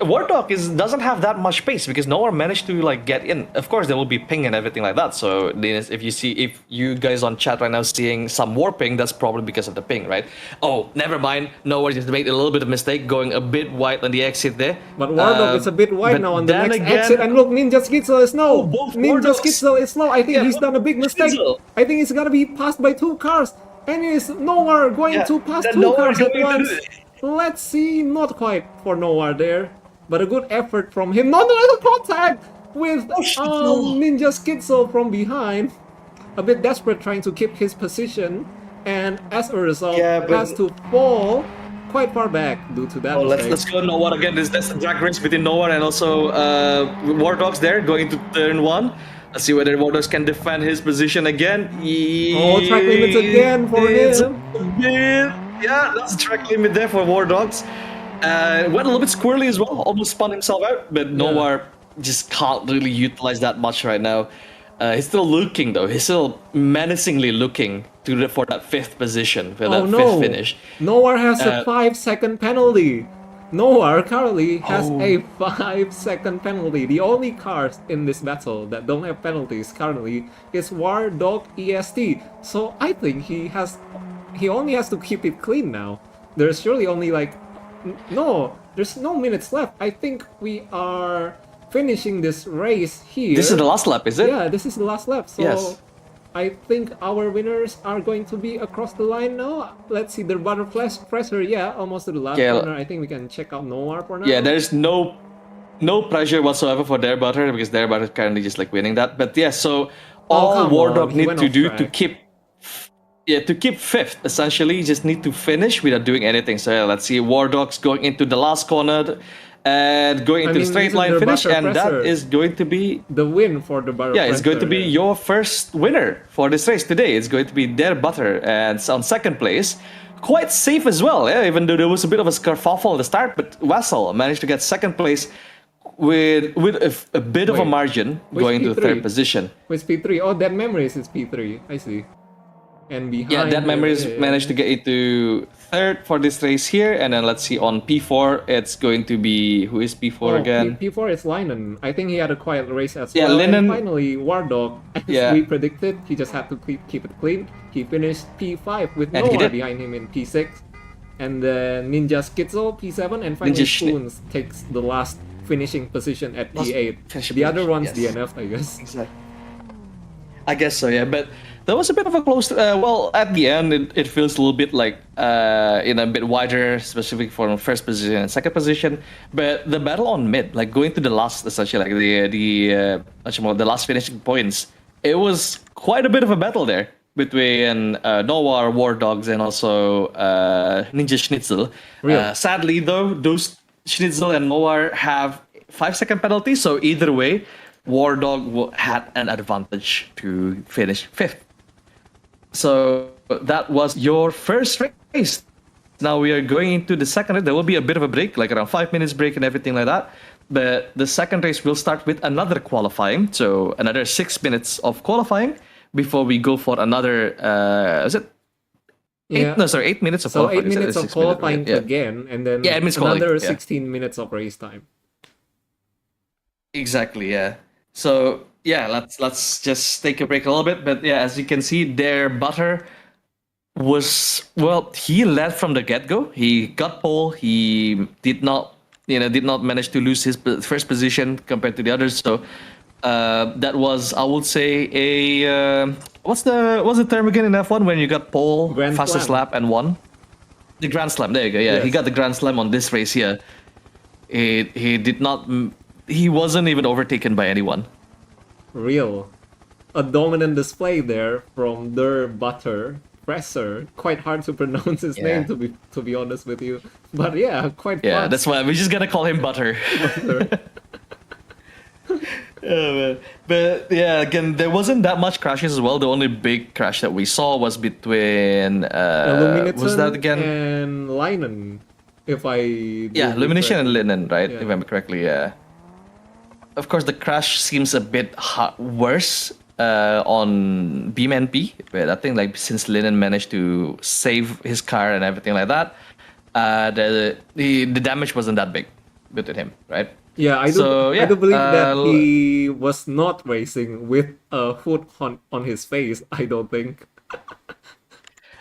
War Dog doesn't have that much pace because Nowhere managed to get in. Of course, there will be ping and everything like that. So if you guys on chat right now seeing some warping, that's probably because of the ping, right? Oh, never mind. Nowhere just made a little bit of mistake going a bit wide on the exit there. But War Dog is a bit wide now on the next exit. And look, Ninja Skitzel is slow. Ninja Skitzel is slow. I think he's done a big mistake. I think he's gonna be passed by 2 cars. And he's Nowhere going to pass 2 cars at once. Let's see, not quite for Nowhere there. But a good effort from him. Not a contact with Ninja Skitzel from behind. A bit desperate trying to keep his position. And as a result, has to fall quite far back due to that mistake. Let's go Nowhere again. That's the drag race between Nowhere and also War Dogs there going to turn 1. Let's see whether War Dogs can defend his position again. Track limits again for him. Yeah, that's a track limit there for War Dogs. Went a little bit squirrely as well, almost spun himself out, but Nowhere just can't really utilize that much right now. He's still looking though, he's still menacingly looking for that 5th position, for that 5th finish. Nowhere has a 5-second penalty. Nowhere currently has a 5-second penalty. The only cars in this battle that don't have penalties currently is War Dog EST. So I think he only has to keep it clean now. There's surely only there's no minutes left. I think we are finishing this race here. This is the last lap, is it? Yeah, this is the last lap. So yes. I think our winners are going to be across the line now. Let's see, the butter pressure, almost to the last corner. I think we can check out Nowhere for now. Yeah, there's no pressure whatsoever for their butter because their butter is currently just winning that. But yeah, so all War Dog need to do to keep 5th, essentially, you just need to finish without doing anything. So let's see, War Dogs going into the last corner and going into the straight line finish, and that is going to be the win for the butter. Yeah, it's going to be your first winner for this race today. It's going to be their butter, and on second place, quite safe as well. Yeah, even though there was a bit of a kerfuffle at the start, but Vassal managed to get second place with a bit of a margin going to the 3rd position. With P3, that Memories is P3. I see. And behind that Memories managed to get into 3rd for this race here, and then let's see on P4 it's going to be, who is P4 again? P4 is Linen. I think he had a quiet race as well. Linen. And finally War Dog, as we predicted, he just had to keep it clean. He finished P5 with Nowhere behind him in P6, and then Ninja Skitzel P7, and finally Spoons takes the last finishing position at P8. The other one's DNF, I guess. Exactly. I guess so, yeah, but there was a bit of a close. At the end, it feels a little bit like in a bit wider, specifically for 1st position and 2nd position. But the battle on mid, going to the last, essentially, the last finishing points, it was quite a bit of a battle there between Nowhere, War Dogs, and also Ninja Schnitzel. Sadly, though, those Schnitzel and Nowhere have 5-second penalties, so either way, War Dog had an advantage to finish 5th. So that was your first race. Now we are going into the second race. There will be a bit of a break, around 5 minutes break and everything like that. But the second race will start with another qualifying. So another 6 minutes of qualifying before we go for another, is it? 8 minutes of qualifying. 8 minutes of qualifying again, and then another 16 minutes of race time. Exactly, yeah. So yeah, let's just take a break a little bit. But yeah, as you can see, their butter was, well, he led from the get-go. He got pole. He did not manage to lose his first position compared to the others. So that was, I would say, a what's the term again in F1 when you got pole, Grand fastest Slam. lap, and won? The Grand Slam. There you go. Yeah, he Yes. got the Grand Slam on this race here. He did not. He wasn't even overtaken by anyone. Real. A dominant display there from their butter presser. Quite hard to pronounce his Yeah. name to be honest with you. But yeah, quite Yeah, fast. that's why we're just gonna call him Butter. Butter. But yeah, again, there wasn't that much crashes as well. The only big crash that we saw was between was that Illuminaton again? and Linen, if I Yeah, do Illumination and correctly. Linen, right? Yeah. If I remember correctly, yeah. Of course, the crash seems a bit worse on BeamNP, but I think like since Linen managed to save his car and everything like that, the damage wasn't that big between him, right? Yeah, I do. So, I yeah, do believe that uh, he was not racing with a hood on his face. I don't think.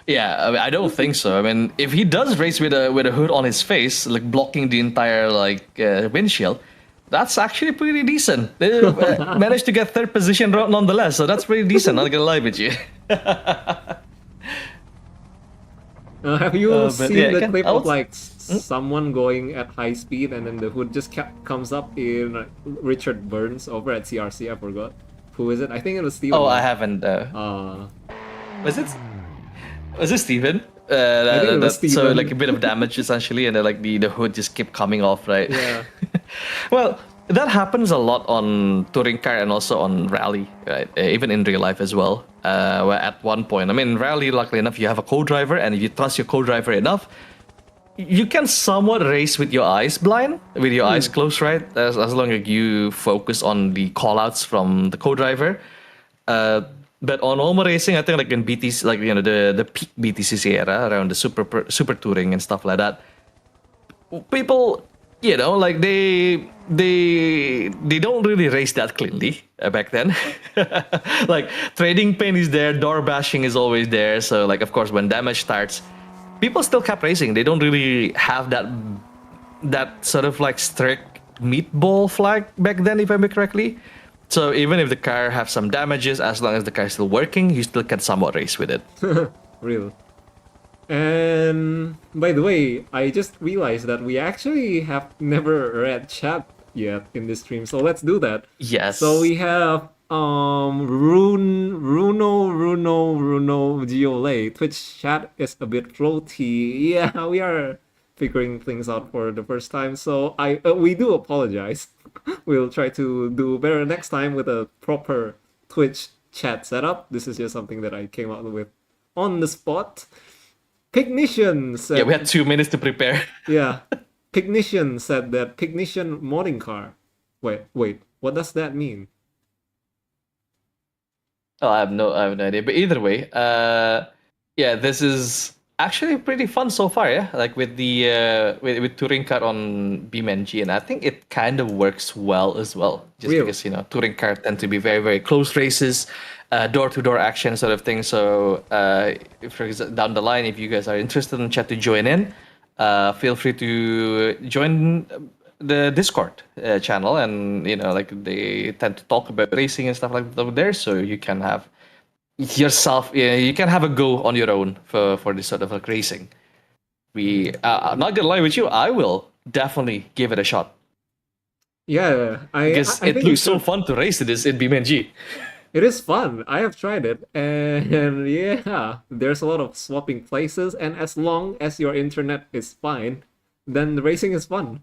Yeah, I mean, I don't think so. I mean, if he does race with a hood on his face, like blocking the entire windshield, that's actually pretty decent. They managed to get third position nonetheless, so that's pretty decent. Not gonna lie with you. Have you But seen yeah, the again, clip I of would- like someone going at high speed and then the hood just comes up in Richard Burns over at CRC? I forgot who is it. I think it was Steven. Oh, I haven't. Was it? Was it Steven? I think it was So Steven. like a bit of damage essentially, and then like the hood just kept coming off, right? Yeah. Well, that happens a lot on touring car and also on rally, right? Even in real life as well. Where at one point, I mean, rally, luckily enough, you have a co-driver, and if you trust your co-driver enough, you can somewhat race with your eyes blind, with your eyes closed, right? As long as you focus on the callouts from the co-driver. But on normal racing, I think like in BTC, like the peak BTCC era, around the super touring and stuff like that, people, like they don't really race that cleanly back then. Like trading pain is there, door bashing is always there. So like of course when damage starts, people still kept racing. They don't really have that sort of like strict meatball flag back then, if I remember correctly. So even if the car have some damages, as long as the car is still working, you still can somewhat race with it. Real. And by the way, I just realized that we actually have never read chat yet in this stream, so let's do that. Yes. So we have Runo Giole. Twitch chat is a bit floaty. Yeah, we are figuring things out for the first time, so we do apologize. We'll try to do better next time with a proper Twitch chat setup. This is just something that I came up with on the spot. Picnician said. Yeah, we had 2 minutes to prepare. Yeah. Picnician said that Picnician modding car. Wait. What does that mean? Oh, I have no idea. But either way, yeah, this is actually pretty fun so far. Yeah, like with the with touring car on BeamNG, and I think it kind of works well as well. Just Real. because touring car tend to be very very close races, door-to-door action sort of thing. So if for example, down the line, if you guys are interested in chat to join in, feel free to join the Discord channel, and like they tend to talk about racing and stuff like that over there, so you can have yourself, you can have a go on your own for this sort of like racing. I'm not gonna lie with you, I will definitely give it a shot Yeah, because I it think you looks so should. fun to race this in BeamNG. It is fun. I have tried it, and yeah, there's a lot of swapping places, and as long as your internet is fine, then the racing is fun.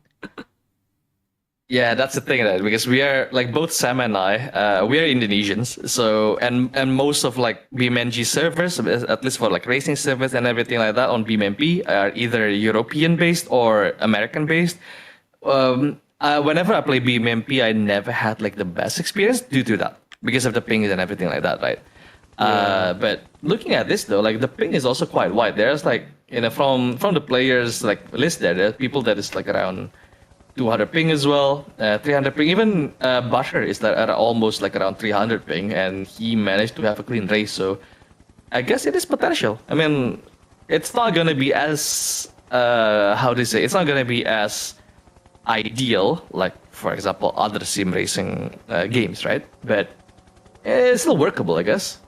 Yeah, that's the thing, right? Because we are like both Sam and I, we are Indonesians. So and most of like BeamNG servers, at least for like racing servers and everything like that on BeamMP, are either European based or American based. Whenever I play BeamMP, I never had like the best experience due to that because of the pings and everything like that, right? But looking at this though, like the ping is also quite wide. There's like from the players like list there's people that is like around 200 ping as well, 300 ping. Even Butter is at almost like around 300 ping, and he managed to have a clean race. So I guess it is potential. I mean, it's not gonna be as how do you say? It's not gonna be as ideal, like for example other sim racing games, right? But it's still workable, I guess.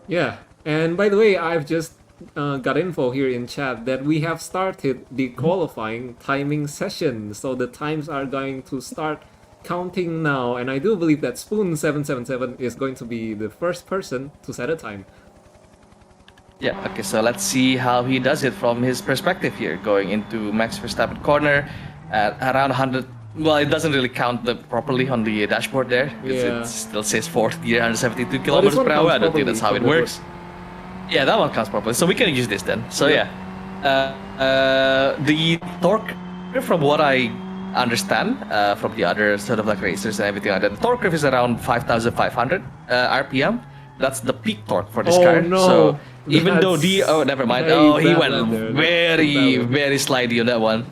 Yeah, and by the way, I've just got info here in chat that we have started the qualifying timing session. So the times are going to start counting now, and I do believe that Spoon777 is going to be the first person to set a time. Yeah, okay, so let's see how he does it from his perspective here, going into Max Verstappen corner at around 100. Well, it doesn't really count properly on the dashboard there, because Yeah. it still says fourth gear, 172 Oh, this kilometers one per hour. counts I don't think that's how properly it from the works. Yeah, that one counts properly, so we can use this then. So Yeah. the torque, from what I understand from the other sort of like racers and everything like that, the torque curve is around 5,500 RPM. That's the peak torque for this Oh, car. no. So even though That's never mind. very Oh, he bad went lap there. very, That's bad. very slidey on that one.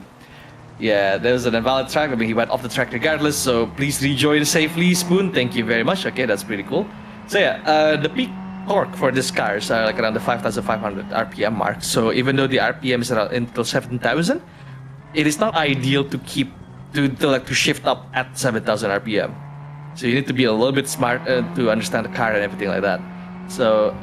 Yeah, there was an invalid track. I mean, he went off the track regardless. So please rejoin safely, Spoon. Thank you very much. Okay, that's pretty cool. So yeah, the peak torque for this car is like around the 5,500 RPM mark. So even though the RPM is around until 7,000, it is not ideal to keep to shift up at 7,000 RPM. So you need to be a little bit smart to understand the car and everything like that. So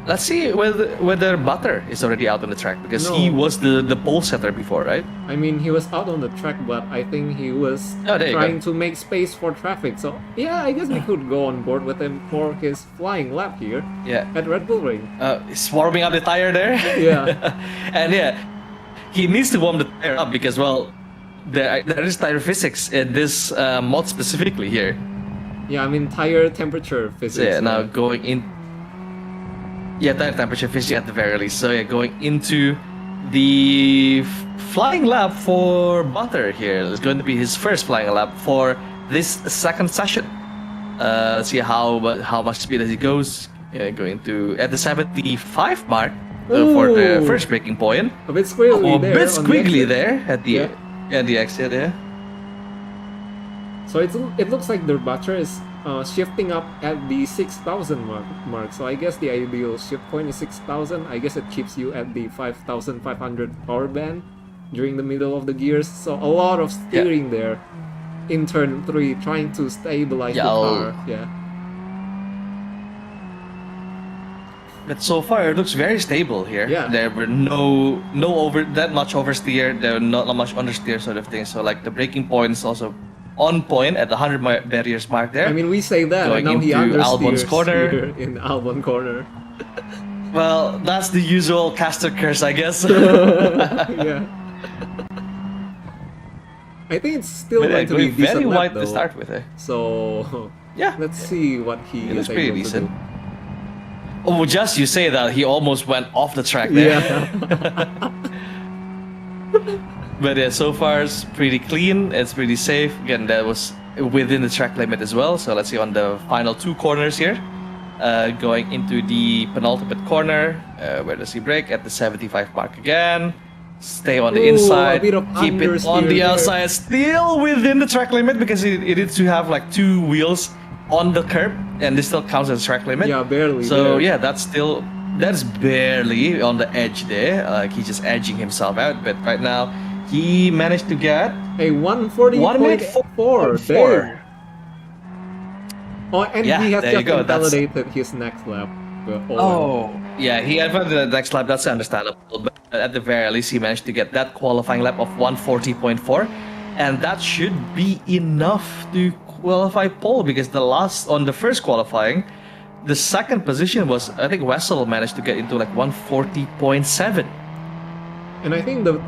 let's see whether Butter is already out on the track, because he No. was the pole setter before, right? I mean, he was out on the track, but I think he was Oh, there you trying go. to make space for traffic. So yeah, I guess we could go on board with him for his flying lap here Yeah. at Red Bull Ring. He's warming up the tire there. Yeah. And yeah, he needs to warm the tire up because, well, there is tire physics in this mod specifically here. Yeah, I mean tire temperature physics. So yeah, now going in. Yeah, tire temperature physics at the very least. So yeah, going into the flying lap for Butter here. It's going to be his first flying lap for this second session. Let's see how much speed as he goes. Going to at the 75 mark for the Ooh. first braking point. A bit squiggly A there. bit on the squiggly exit. there at the Yeah. the exit. Yeah. So it looks like the Butter is shifting up at the 6,000 mark. So I guess the ideal shift point is 6,000. I guess it keeps you at the 5,500 power band during the middle of the gears. So a lot of steering there in turn 3, trying to stabilize the car. Yeah. But so far it looks very stable here. Yeah. There were no that much oversteer. There were not much understeer sort of thing. So like the braking point is also on point at the 100 barriers mark there. I mean, we say that, Going and now he into Albon's understeers corner. here in Albon corner. Well, that's the usual caster curse, I guess. Yeah. I think it's still But going to be going very decent lap, wide though. to start with. So Yeah. let's see what he It is looks pretty able to decent. do. Oh, just you say that, he almost went off the track there. Yeah. But yeah, so far it's pretty clean. It's pretty safe. Again, that was within the track limit as well. So let's see on the final two corners here. Going into the penultimate corner. Where does he brake? At the 75 mark again. Stay on the Ooh, inside. a bit of Keep it on understeer the there. outside. Still within the track limit, because it needs to have like two wheels on the curb, and this still counts as track limit. Yeah, barely. So there. yeah, that's barely on the edge there. Like he's just edging himself out. But right now, he managed to get A 140.4. 1:04. Damn. Oh, and Yeah, he has there just you go, that's- invalidated his next lap. Yeah, he had the next lap. That's understandable. But at the very least, he managed to get that qualifying lap of 140.4, and that should be enough to qualify pole, because on the first qualifying, the second position was, I think Wessel managed to get into like 140.7. And I think the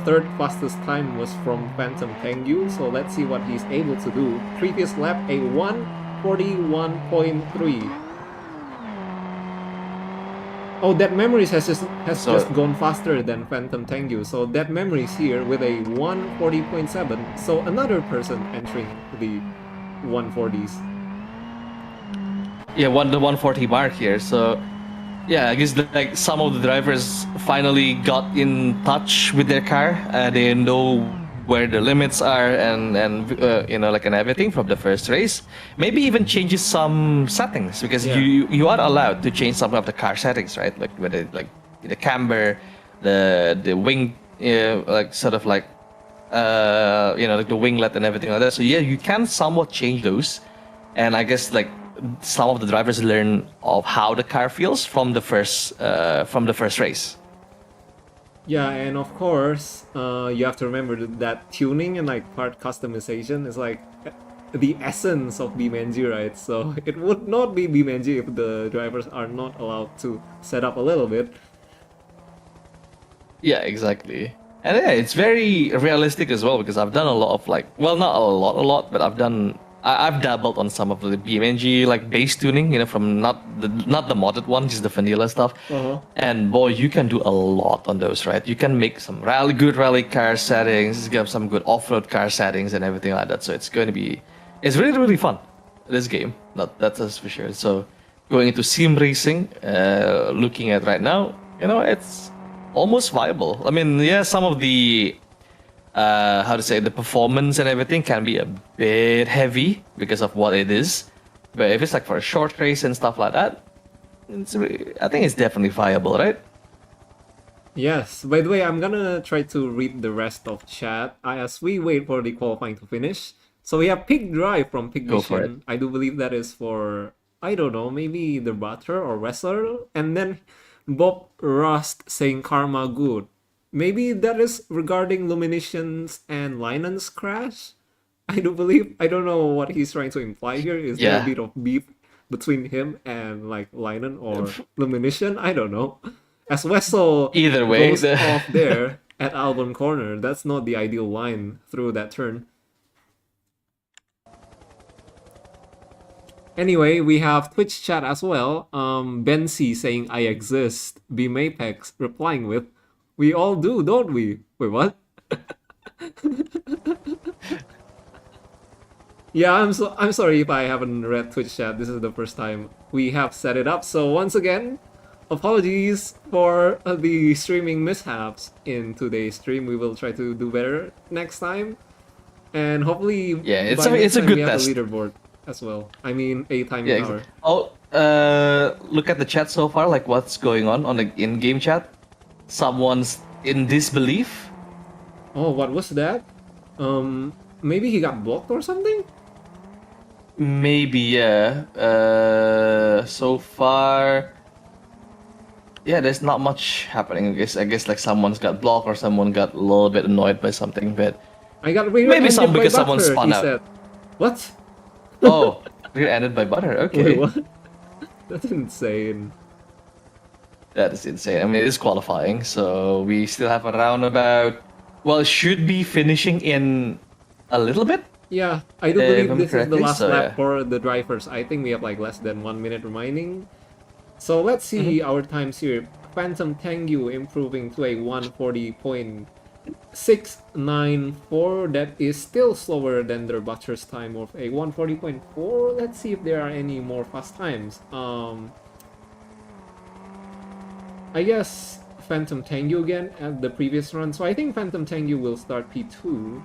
third fastest time was from Phantom Tengu, so let's see what he's able to do. Previous lap, a 141.3. Oh, that Memories has just gone faster than Phantom Tengu, so that Memories here with a 140.7. So another person entering the 140s. Yeah, the 140 mark here. So yeah, I guess like some of the drivers finally got in touch with their car. They know where the limits are, and you know, like, and everything from the first race. Maybe even changes some settings, because Yeah. you are allowed to change some of the car settings, right? Like whether like the camber, the wing, like sort of like you know, like the winglet and everything like that. So yeah, you can somewhat change those, and I guess like some of the drivers learn of how the car feels from the first race. Yeah, and of course, you have to remember that tuning and like part customization is like the essence of BeamNG, right? So it would not be BeamNG if the drivers are not allowed to set up a little bit. Yeah, exactly. And yeah, it's very realistic as well, because I've done a lot of like, well, not a lot, but I've dabbled on some of the BeamNG like bass tuning, you know, from not the modded one, just the vanilla stuff. Uh-huh. And boy, you can do a lot on those, right? You can make some good rally car settings, get some good off-road car settings, and everything like that. So it's really fun. This game, that's for sure. So going into sim racing, looking at right now, you know, it's almost viable. I mean, yeah, some of the how to say, the performance and everything can be a bit heavy because of what it is. But if it's like for a short race and stuff like that, I think it's definitely viable, right? Yes, by the way, I'm gonna try to read the rest of chat as we wait for the qualifying to finish. So we have Pig Drive from Pig Go for it. Vision. I do believe that is for, I don't know, maybe the butter or wrestler. And then Bob Rust saying Karma Good. Maybe that is regarding Luminations and Linen's crash? I do believe. I don't know what he's trying to imply here. Is there a Yeah. bit of beef between him and like Linen or Lumination? I don't know. As Wessel Either way, goes off there at Albon Corner, that's not the ideal line through that turn. Anyway, we have Twitch chat as well. Ben C saying I exist. BeamApex replying with, we all do, don't we? Wait, what? Yeah, I'm sorry if I haven't read Twitch chat. This is the first time we have set it up. So once again, apologies for the streaming mishaps in today's stream. We will try to do better next time, and hopefully yeah, it's by next a time good we have test. a leaderboard as well. I mean, a time Yeah. tower. Oh, look at the chat so far. Like, what's going on the in-game chat? Someone's in disbelief. Oh, what was that? Maybe he got blocked or something. Maybe, yeah. So far, yeah, there's not much happening. I guess like someone's got blocked or someone got a little bit annoyed by something, but I got maybe rear-ended by because someone Butter, spun he out. said. What? Oh, rear-ended by butter. Okay, Wait, what? That's insane. that is insane. I mean, it is qualifying, so we still have around about. Well, should be finishing in a little bit. Yeah, I do If believe I'm this is the correctly, last so, lap yeah. for the drivers. I think we have like less than 1 minute remaining. So let's see our times here. Phantom Tengu improving to a 140.694. That is still slower than their Butcher's time of a 140.4. Let's see if there are any more fast times. I guess Phantom Tengu again at the previous run. So I think Phantom Tengu will start P2.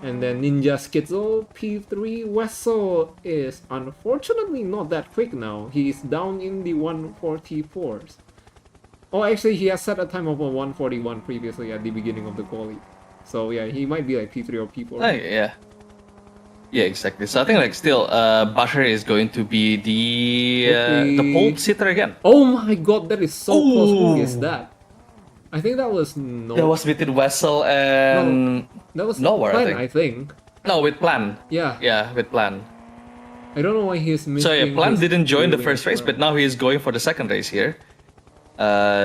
And then Ninja Schizo P3. Wessel is unfortunately not that quick now. He's down in the 144s. Oh, actually, he has set a time of a 141 previously at the beginning of the quali. So yeah, he might be like P3 or P4. Oh, yeah. Yeah, exactly. So I think like still, Butter is going to be the pole sitter again. Oh my god, that is so close. Who is Ooh. that? I think that was no. That was between Wessel and That was Nowhere, Plan, I think. No, with Plan. Yeah. Yeah, with Plan. I don't know why he's missing. So yeah, Plan his didn't join the wheeling first as race, well. but now he is going for the second race here.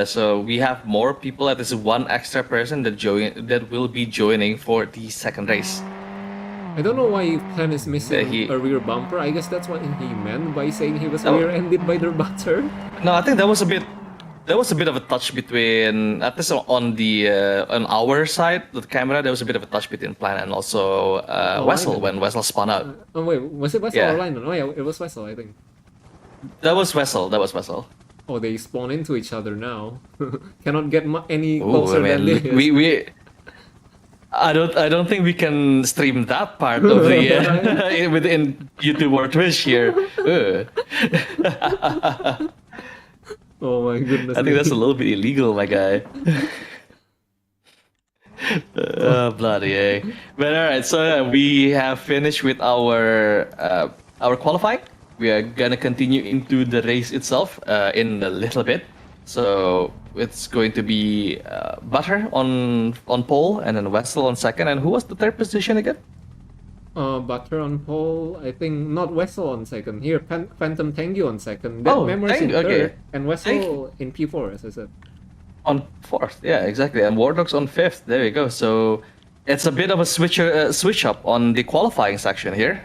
So we have more people. That is one extra person that will be joining for the second race. I don't know why Plan is missing he- a rear bumper. I guess that's what he meant by saying he was Oh. rear-ended by their butter. No, I think that was a bit of a touch between, at least on the on our side, the camera. There was a bit of a touch between Plan and also Wessel Linen. when Wessel spun out. Oh wait, was it Wessel Yeah. or Linen? Oh yeah, it was Wessel, I think. That was Wessel. Oh, they spawn into each other now. Cannot get any Ooh, closer I than mean, this. I don't think we can stream that part of the within YouTube or Twitch here. Ugh. Oh my goodness I think that's a me. little bit illegal, my guy. Bloody A. But all right, so we have finished with our qualifying. We are gonna continue into the race itself in a little bit. So it's going to be Butter on pole, and then Wessel on second. And who was the third position again? Butter on pole. I think not Wessel on second. Here, Phantom Tengu on second. That Oh, Memories in Tengu, okay. third, and Wessel in P4, as I said. On fourth, yeah, exactly, and Wardog's on fifth. There you go. So it's a bit of a switch up on the qualifying section here.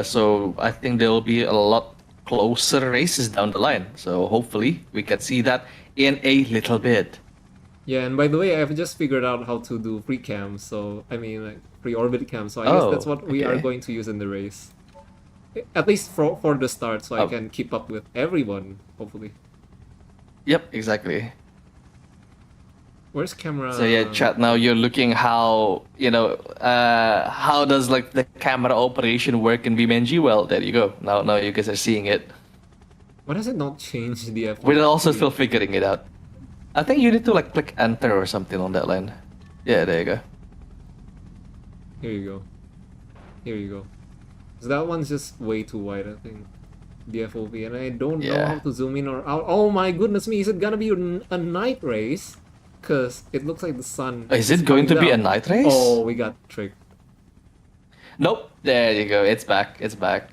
So I think there will be a lot closer races down the line. So hopefully we can see that in a little bit. Yeah, and by the way, I've just figured out how to do free cam. So I mean, like pre-orbit cam. So I guess that's what we are okay. going to use in the race. At least for the start, so I Oh. can keep up with everyone. Hopefully. Yep, exactly. Where's camera? So yeah, chat. Now you're looking how how does like the camera operation work in BeamNG? Well, there you go. Now you guys are seeing it. Why does it not change the FOV? We're also still figuring it out. I think you need to like click enter or something on that line. Yeah, there you go. Here you go. Here you go. So that one's just way too wide, I think. The FOV, and I don't know Yeah. how to zoom in or out. Oh my goodness me, is it gonna be a night race? Cause it looks like the sun. Is it going to coming be a down. night race? Oh, we got tricked. Nope. There you go. It's back. It's back.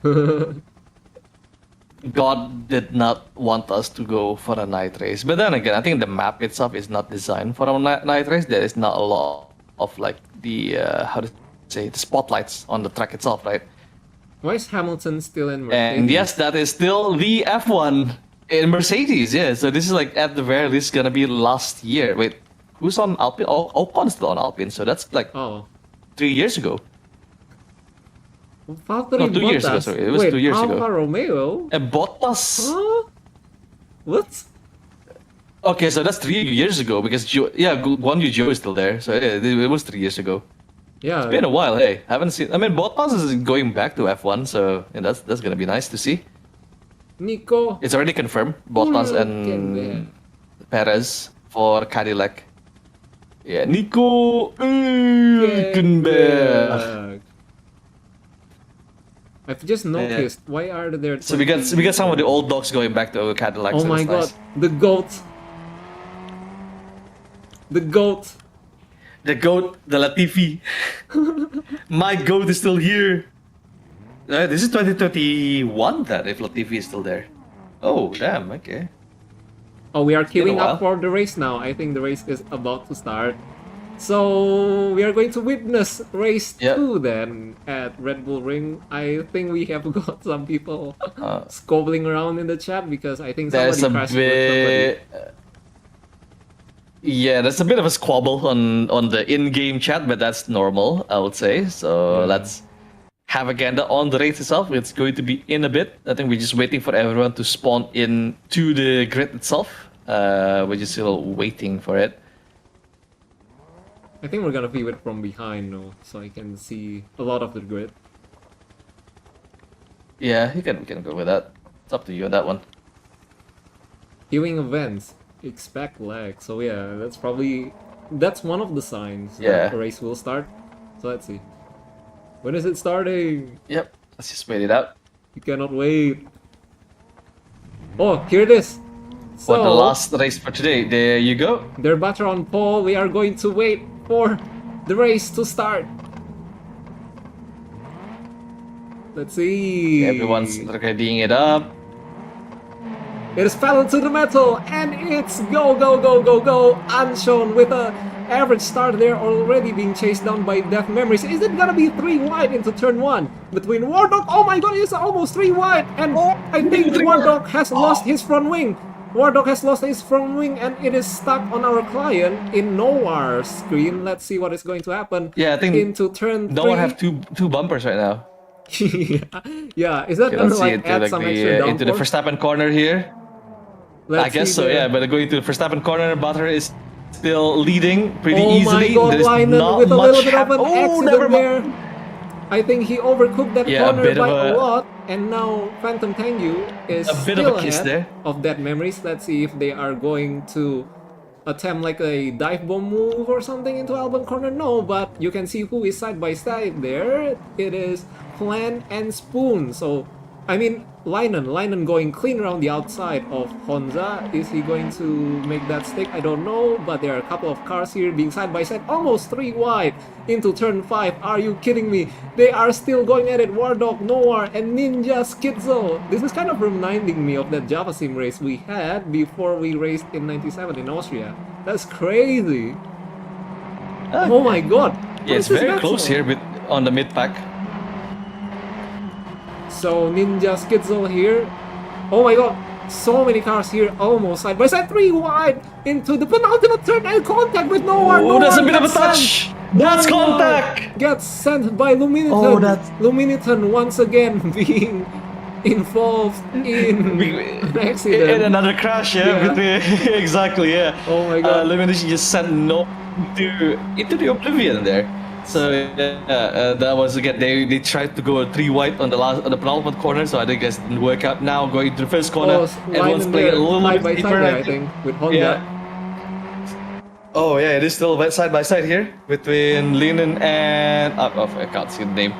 God did not want us to go for a night race. But then again, I think the map itself is not designed for a night race. There is not a lot of like the how to say the spotlights on the track itself, right? Why is Hamilton still in Mercedes? And yes, that is still the F1 in Mercedes. Yeah. So this is like at the very least gonna be last year. Wait, who's on Alpine? Oh, Ocon's still on Alpine. So that's like Oh. 3 years ago. Valtteri No, 2 years ago, Bottas. sorry. It was Wait, 2 years ago. Alfa Romeo? And Bottas. Huh? What? Okay, so that's 3 years ago because Guan Yu Zhou is still there. So yeah, it was 3 years ago. Yeah. It's been a while. Hey, haven't seen. I mean, Bottas is going back to F1, so yeah, that's gonna be nice to see. Nico. It's already confirmed. Bottas and Hülkenberg. Perez for Cadillac. Yeah, Nico Hülkenberg. Hülkenberg. I've just noticed. Why are there? So we got some of the old dogs going back to Cadillac. Oh so my that's god, nice. the goat. The goat. The goat, the Latifi. My goat is still here. This is 2031 then, if Latifi is still there. Oh, damn, okay. Oh, we are been a queuing while. up for the race now. I think the race is about to start. So we are going to witness race Yep. 2 then at Red Bull Ring. I think we have got some people Uh, squabbling around in the chat because I think There's somebody a crashed with somebody. bit... Yeah, there's a bit of a squabble on the in-game chat, but that's normal, I would say. So let's have a gander on the race itself. It's going to be in a bit. I think we're just waiting for everyone to spawn in to the grid itself. We're just still waiting for it. I think we're gonna view it from behind now, so I can see a lot of the grid. Yeah, we can go with that. It's up to you on that one. Viewing events, expect lag. So yeah, that's one of the signs Yeah. that the race will start. So let's see. When is it starting? Yep, let's just wait it out. You cannot wait. Oh, here it is. So For the last race for today, there you go. they're butter on pole. We are going to wait for the race to start. Let's see. Everyone's readying it up. It is pedal to the metal, and it's go, go, go, go, go. Unshown with a average start there, already being chased down by Death Memories. Is it gonna be 3 wide into turn 1 between Wardog? Oh my god, it's almost 3 wide, and I think Wardog has lost his front wing. Wardog has lost his front wing, and it is stuck on our client in Noir's screen. Let's see what is going to happen. Yeah, I think into turn 3. No one have two bumpers right now. Yeah, is that Okay, gonna let's see like into add like some extra into the downforce? Verstappen corner here. Let's I guess see so, the- yeah. But going to the Verstappen corner, Butter is still leading pretty Oh my easily. god, There's Linen not with a much little bit of an Oh, never accident there. mind. I think he overcooked that Yeah, corner by a lot, and now Phantom Tengu is a bit of a still kiss ahead there. of Dead Memories. Let's see if they are going to attempt like a dive bomb move or something into Alban corner. No, but you can see who is side by side there. It is Plan and Spoon. So I mean, Linen going clean around the outside of Honza. Is he going to make that stick? I don't know, but there are a couple of cars here being side by side, almost 3 wide into turn 5. Are you kidding me? They are still going at it. Wardog, Noir, and Ninja Schizo. This is kind of reminding me of that Java Sim race we had before we raced in 97 in Austria. That's crazy. Oh my god. Yeah, it's very close here on the mid pack. So Ninja Schizo here. Oh my god, so many cars here, almost side by side, 3 wide into the penultimate turn and contact with Noir. Oh, that's a bit of a touch. That's contact. Gets sent by Luminiton. Oh, that's Luminiton once again being involved in an accident. In another crash, between exactly, yeah. Oh my god. Lumination just sent no into the oblivion there. So that was again they tried to go 3 wide on the penultimate corner, so I think it didn't work out. Now going to the first corner, everyone's playing a little bit deeper. There, I think with Honda. Yeah. Oh yeah, it is still side by side here between Linen and I can't see the name.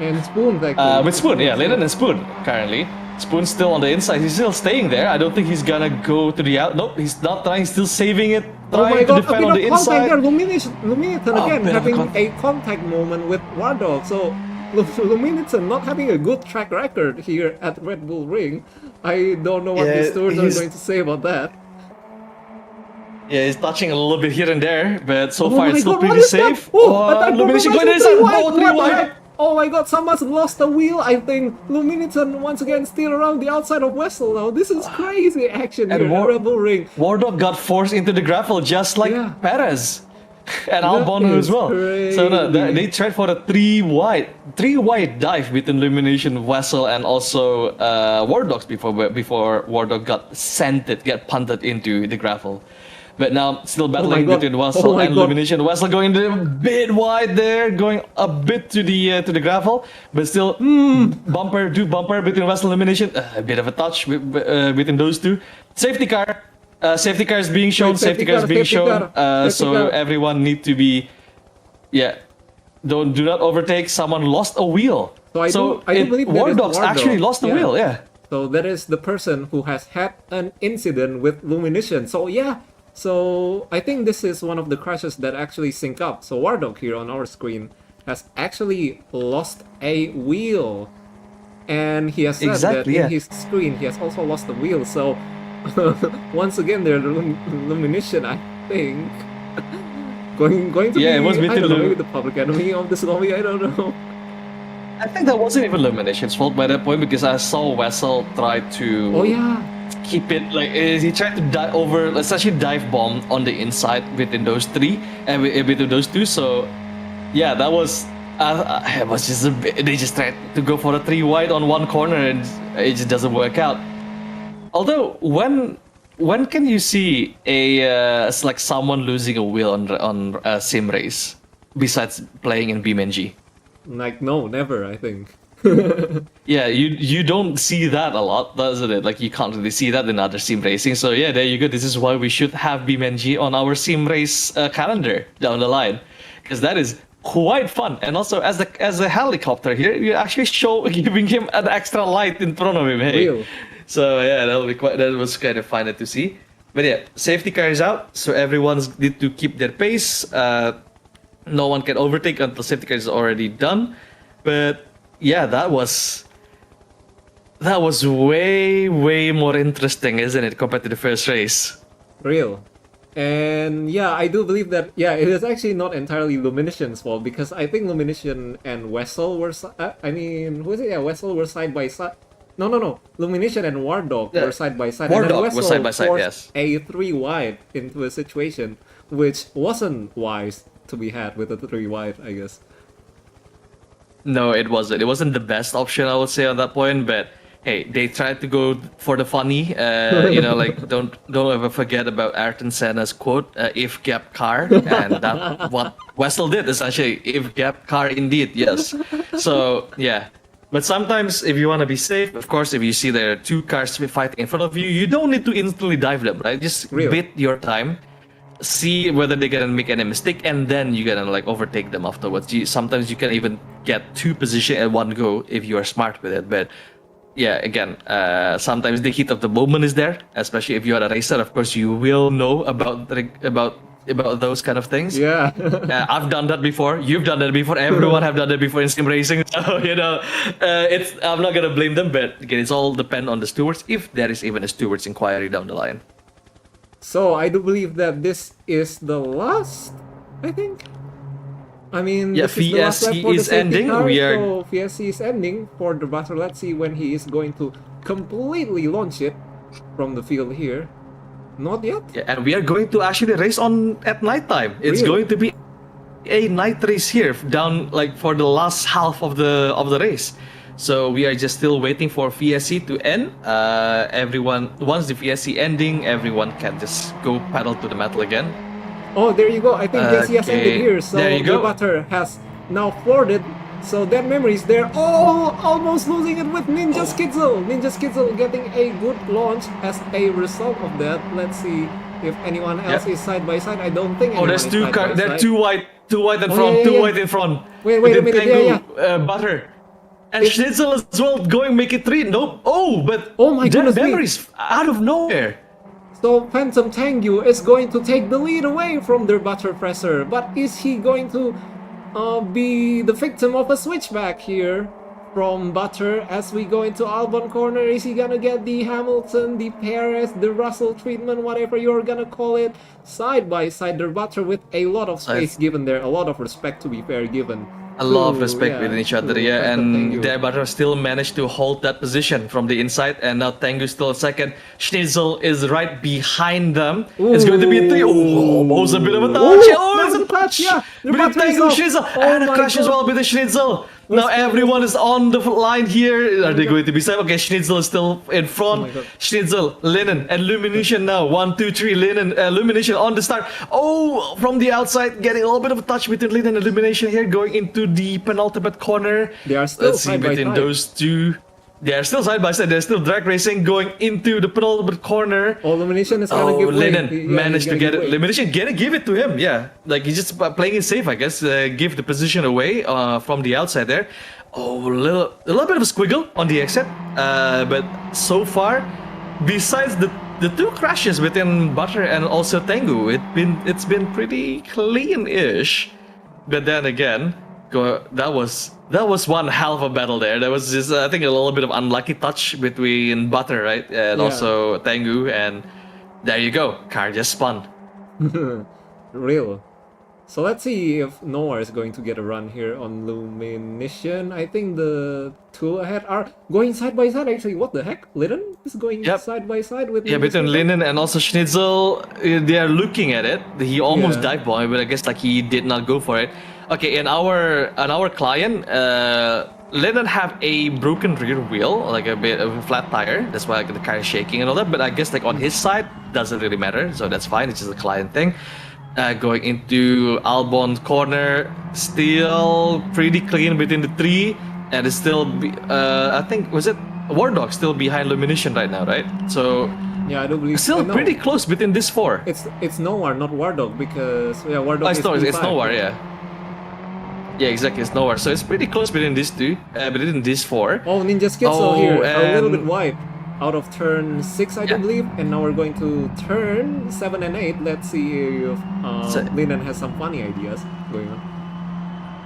And Spoon, actually. With Spoon, yeah, Linen and Spoon currently. Spoon's still on the inside. He's still staying there. I don't think he's gonna go to the out. Nope, he's not trying. He's still saving it. Trying to defend on the inside. Luminiton again having a contact moment with Wardog. So Luminiton not having a good track record here at Red Bull Ring. I don't know what the stewards are going to say about that. Yeah, he's touching a little bit here and there, but so far it's still pretty safe. Lumination going inside. Oh, 3 wide. Oh my god, someone's lost the wheel. I think Luminiton once again still around the outside of Wessel now. This is crazy action here at Red Bull Ring. Wardog got forced into the gravel just like Perez and Albon as well. Crazy. So they tried for a 3 wide dive between Illumination, Wessel, and also Wardog's before Wardog get punted into the gravel. But now still battling between Wessel and Illumination. Wessel going a bit wide there, going a bit to the gravel, but still bumper between Wessel and Illumination. A bit of a touch between those two. Safety car is being shown. Safety car is being shown. So everyone need to be, do not overtake. Someone lost a wheel. So I do believe Wardog's actually lost the wheel. Yeah. So that is the person who has had an incident with Illumination. So yeah. So I think this is one of the crashes that actually sync up. So Wardog here on our screen has actually lost a wheel. And he has said that in his screen he has also lost a wheel. So once again the Illumination, I think, going to be, it was maybe the public enemy of this lobby, I don't know. I think that wasn't even Illumination's fault by that point, because I saw Wessel try to keep it like he tried to essentially dive bomb on the inside within those three and between those two. So yeah, that was it was just a bit, they just tried to go for a 3 wide on one corner and it just doesn't work out. Although when can you see it's like someone losing a wheel on a sim race besides playing in BeamNG? Like no, never, I think. Yeah, you don't see that a lot, doesn't it? Like you can't really see that in other sim racing. So yeah, there you go. This is why we should have BeamNG on our sim race calendar down the line, because that is quite fun. And also as a helicopter here, you're actually giving him an extra light in front of him. Hey, Real. So yeah, that was kind of fun to see. But yeah, safety car is out, so everyone's need to keep their pace. No one can overtake until safety car is already done. But yeah, that was way more interesting, isn't it, compared to the first race? Real. And yeah, I do believe that it is actually not entirely Luminition's fault, because I think Luminition and Wessel were Wessel were side by side. No. Luminition and Wardog were side by side. Wardog and then Wessel was side by side, yes. A 3 wide into a situation which wasn't wise to be had with a 3 wide, I guess. No, it wasn't. It wasn't the best option, I would say, on that point. But hey, they tried to go for the funny. Like don't ever forget about Ayrton Senna's quote, "If gap car," and that what Wessel did essentially. If gap car, indeed, yes. So yeah. But sometimes, if you want to be safe, of course, if you see there are two cars fighting in front of you, you don't need to instantly dive them, right? Just Real. bid your time, see whether they're gonna make any mistake, and then you're gonna like overtake them afterwards. Sometimes you can even get two positions at one go if you are smart with it. But yeah, again, sometimes the heat of the moment is there, especially if you are a racer. Of course, you will know about those kind of things. Yeah. I've done that before. You've done that before. Everyone have done that before in sim racing. So it's I'm not gonna blame them, but again, it's all depend on the stewards if there is even a stewards inquiry down the line. So I do believe that this is the last, I think. I mean, Yeah, this is the last lap VSC for the is safety ending. car, We are so VSC is ending for the battle. Let's see when he is going to completely launch it from the field here. Not yet. yeah, and we are going to actually race on at nighttime. It's Really? going to be a night race here down like for the last half of the race. So we are just still waiting for VSC to end. Everyone, once the VSC ending, everyone can just go pedal to the metal again. Oh, there you go. I think VSC has ended Okay, here, so there you the go. batter has now flooded. So that memory is there. Oh, almost losing it with Ninja Skitzel. Ninja Skitzel getting a good launch as a result of that. Let's see if anyone else Yep. is side by side. I don't think Oh, anyone there's is two side by cars. There are side. two white in Oh, front. yeah, Two yeah. white in front. Wait a With minute, Tengu, Butter. And Schnitzel as well going make it 3. Nope. Oh, but Oh my that goodness me. memories out of nowhere. So Phantom Tengu is going to take the lead away from their butter presser, but is he going to be the victim of a switchback here from Butter as we go into Albon corner? Is he gonna get the Hamilton, the Perez, the Russell treatment, whatever you're gonna call it, side by side? Their Butter with a lot of space given there, a lot of respect to be fair given. A lot of to, respect yeah, within each other, to yeah. Phantom And Tengu. their Butter still managed to hold that position from the inside, and now Tengu still second. Schnitzel is right behind them. It's going to be a 3. Oh, almost a bit of a touch. Ooh, Oh, that's it's a touch, yeah. The Between Butter is Tengu and off. Schnitzel. Oh And a my crash as God. well with the Schnitzel. Now Let's go. everyone is on the line here. Are they going to be safe? Okay, Schnitzel is still in Oh front. my God. Schnitzel, Lennon, and Lumination now. 1, 2, 3. Lennon, Lumination on the start. Oh, from the outside, getting a little bit of a touch between Lennon and Lumination here, going into the penultimate corner. They are still Let's see side by between side. those two. They are still side by side. They're still drag racing, going into the penultimate corner. Oh, Illumination is gonna Oh, give way. Lennon Yeah, managed he's to gonna get give it. way. Elimination, give it to him. Yeah, like he's just playing it safe, I guess. Give the position away from the outside there. Oh, a little bit of a squiggle on the exit. But so far, besides the two crashes between Butter and also Tengu, it's been pretty clean-ish. But then again, that was one hell of a battle there. There was just I think a little bit of unlucky touch between Butter, right, and Yeah. also Tengu, and there you go. Car just spun. Real. So let's see if Noah is going to get a run here on Lumination. I think the two ahead are going side by side actually. What the heck? Litten is going Yep. side by side with Yeah, Ninja between Scitzel? Lennon and also Schnitzel, they are looking at it. He almost Yeah. dive bombed, but I guess like he did not go for it. Okay, and our client, Lennon have a broken rear wheel, like a bit of a flat tire. That's why like, the car is shaking and all that. But I guess like on his side doesn't really matter, so that's fine. It's just a client thing. Going into Albon corner, still pretty clean between the three, and it's still I think was it War Dog still behind Lumination right now, right? So Yeah, I do believe still no, pretty close between these four. It's Noah, not Wardog, because yeah, Wardog Oh, is it's P5. nowhere, yeah. Yeah, exactly, it's nowhere. So it's pretty close between these two, between these four. Oh, Ninja Skitzel Oh, here, a little bit and- wide. Out of turn 6, I do Yeah. believe, and now we're going to turn 7 and 8. Let's see if Lennon has some funny ideas going on.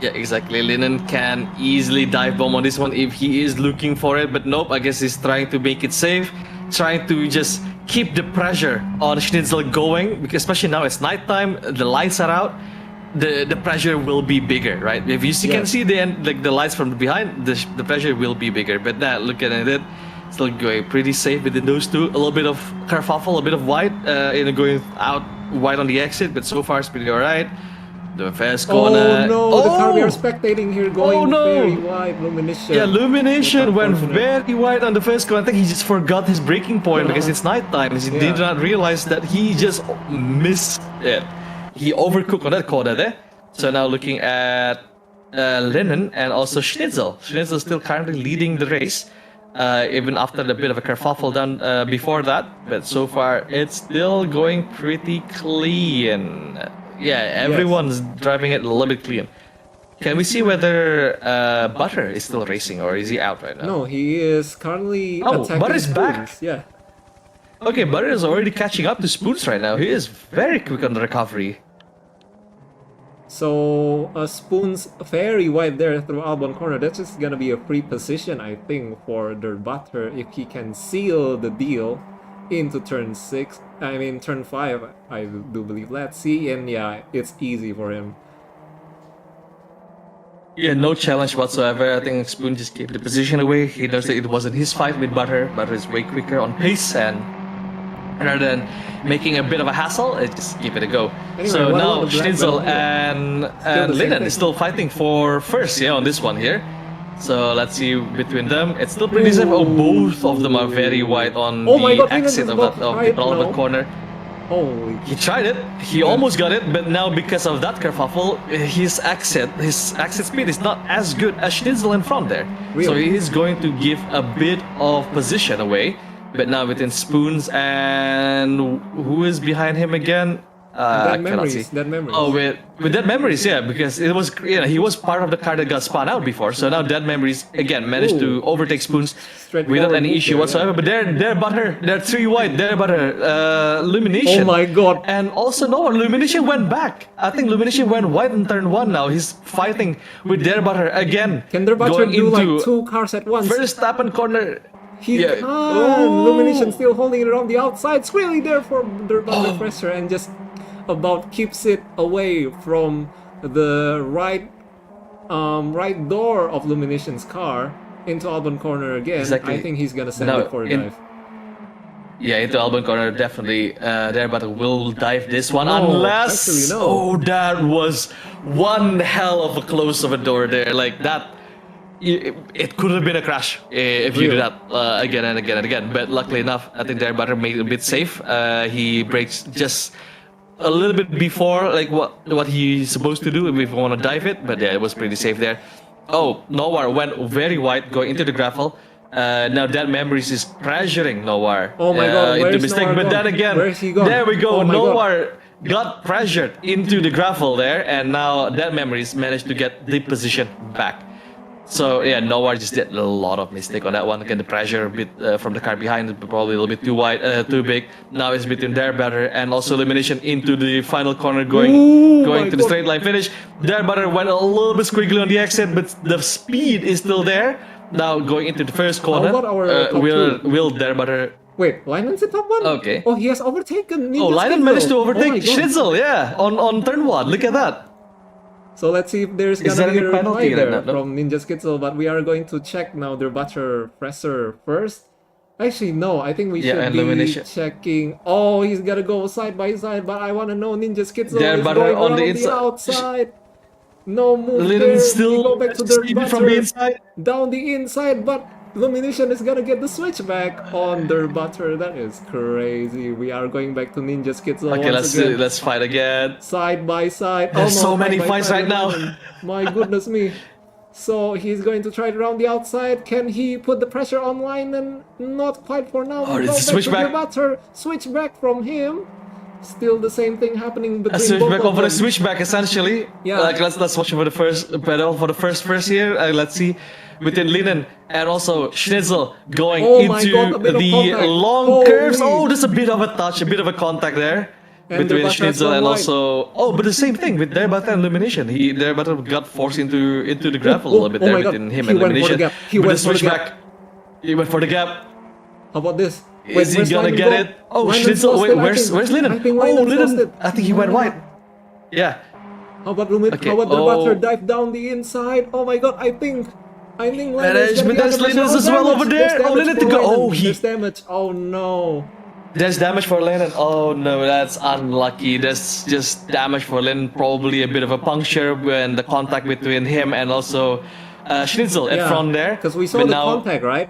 Yeah, exactly. Lennon can easily dive bomb on this one if he is looking for it, but nope, I guess he's trying to make it safe, trying to just keep the pressure on Schnitzel going, because especially now it's nighttime, the lights are out, the pressure will be bigger, right? If you can Yes. see the end, like the lights from behind, the pressure will be bigger. But now looking at it, still going pretty safe within those two. A little bit of kerfuffle, a bit of white, going out wide on the exit, but so far it's pretty alright. The first Oh corner. no, the car we are Oh! spectating here going no. very wide. Lumination. Yeah, Illumination That's went unfortunate. very wide on the first corner. I think he just forgot his braking point because Uh-huh. it's nighttime. He did Yeah. not realize that he just missed it. He overcooked on that corner there. So now looking at Lennon and also Schnitzel. Schnitzel still currently leading the race, even after the bit of a kerfuffle done before that. But so far, it's still going pretty clean. Yeah, everyone's driving it a little bit clean. Can we see whether Butter is still racing or is he out right now? No, he is currently Oh, attacking Butter's back. Spoons. Yeah. Okay, Butter is already catching up to Spoons right now. He is very quick on the recovery. So Spoons very wide there through Albon corner. That's just gonna be a free position, I think, for their Butter if he can seal the deal into turn 6. I mean turn 5. I do believe. Let's see, and yeah, it's easy for him. Yeah, no challenge whatsoever. I think Spoon just gave the position away. He knows that it wasn't his fight with Butter. Butter is way quicker on pace, and rather than making a bit of a hassle, just give it a go. Anyway, So what now about the black Schnitzel belt here? and the same Lennon thing. is still fighting for first, yeah, on this one here. So let's see between them. It's still pretty safe. Oh, both of them are very wide on Oh my the God, Lennon exit is of about that to of try the it Albon now. corner. Holy. He tried it. He almost got it, but now because of that kerfuffle, his exit speed is not as good as Schnitzel in front there. So Really? he is going to give a bit of position away. But now within Spoons and who is behind him again? I cannot see. Dead memories. Oh, with Dead Memories, yeah, because it was he was part of the car that got spun out before. So now Dead Memories again managed to Ooh. overtake Spoons Straightforward without any move issue there, whatsoever. yeah. But they're Butter, they're 3 wide, they're Butter, Illumination. Oh my God. And also no, Illumination went back. I think Illumination went wide in turn 1 now. He's fighting with their Butter again. Can their Butter going do like into 2 cars at once? first tap and corner. He Yeah. can! Oh. Illumination still holding it around the outside. It's really there for their Butter pressure and just about keeps it away from the right door of Illumination's car into Albon corner again. Exactly. I think he's gonna send Now, it for a dive. Yeah, into Albon corner definitely. Their Butter will dive this one No, unless. actually, no. Oh, that was one hell of a close of a door there. Like that. It could have been a crash if you do Real. that again and again and again. But luckily enough, I think their Butter made it a bit safe. He breaks just a little bit before like what he's supposed to do if we want to dive it. But yeah, it was pretty safe there. Oh, Nowar went very wide going into the gravel. Now Dead Memories is pressuring Nowar Oh my God, into where's mistake. Nowar But then gone? again, Where's he gone? there we go. Oh my God. Nowar got pressured into the gravel there, and now Dead Memories managed to get the position back. So yeah, Nowar just did a lot of mistake on that one. Again, the pressure a bit from the car behind, probably a little bit too wide, too big. Now it's between their Butter and also Elimination into the final corner, going my to the God. straight line finish. Their Butter went a little bit squiggly on the exit, but the speed is still there. Now going into the first corner, about our top will their Butter? Wait, Linen's in top 1? Okay. Oh, he has overtaken Ninja Oh, Linen Schnitzel. managed to Oh my overtake God. Schnitzel, yeah, on turn 1. Look at that. So let's see if there's Is gonna there be a any penalty reply right there now? No. from Ninja Schnitzel, but we are going to check now their Butter pressure first. Actually, no, I think we Yeah, should and be Illumination. checking. Oh, he's gotta go side by side, but I wanna know Ninja Schnitzel Their is Butter going on around the the inside. outside. No move Linen there. We still go back to their speeding from the Butter inside. down the inside, but Illumination is gonna get the switchback on their Butter. That is crazy. We are going back to Ninja Schnitzel Okay, once again. let's fight again. Side by side. There's Oh, no, so many side by fights side right now. again. My goodness me. So he's going to try it around the outside. Can he put the pressure on line? And not quite for now. Oh, We it's go a back to switchback. the Butter. Switchback from him. Still the same thing happening A between both switchback of over a them. switchback, essentially. Yeah. Like let's watch for the first pedal for the first here. Let's see between Linen and also Schnitzel going Oh my God, a into bit of the contact. long Holy. curves. Oh, there's a bit of a touch, a bit of a contact there. And Between their Butter has Schnitzel gone and wide. also but the same thing with their Butter and Illumination. Their Butter got forced into the gravel a little bit oh there my God. between him He and went for the Illumination. gap. He With went the for the switchback. gap. He went for the gap. How about this? Is he where's gonna Lyman get go? it? Oh, Lyman's Schnitzel. lost Wait, it, I where's think. Linen? I think Oh, Lyman's lost Linen. it. I think he went wide. Yeah. How about Lumit? Okay, How about the oh. Butter dive down the inside? Oh my God! I think Lyman's Management, gonna be there's under pressure. Linus as well damage. over There's there. Oh, damage Linus for to go. Lyman. Oh, he- There's damage. Oh no! There's damage for Lennon. Oh no, that's unlucky. There's just damage for Lennon. Probably a bit of a puncture when the contact between him and also Schnitzel at Yeah, front there. because we saw But the now, contact, right?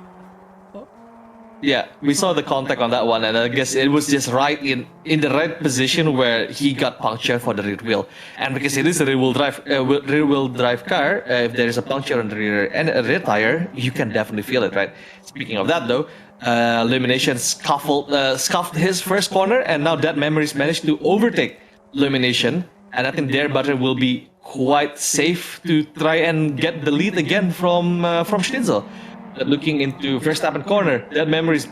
yeah, we saw the contact on that one, and I guess it was just right in the right position where he got punctured for the rear wheel. And because it is a rear wheel drive car, if there is a puncture on the rear and a rear tire, you can definitely feel it, right? Speaking of that, though, Illumination scuffed his first corner, and now that Memories managed to overtake Illumination, and I think their butter will be quite safe to try and get the lead again from Schnitzel. Looking into Verstappen corner,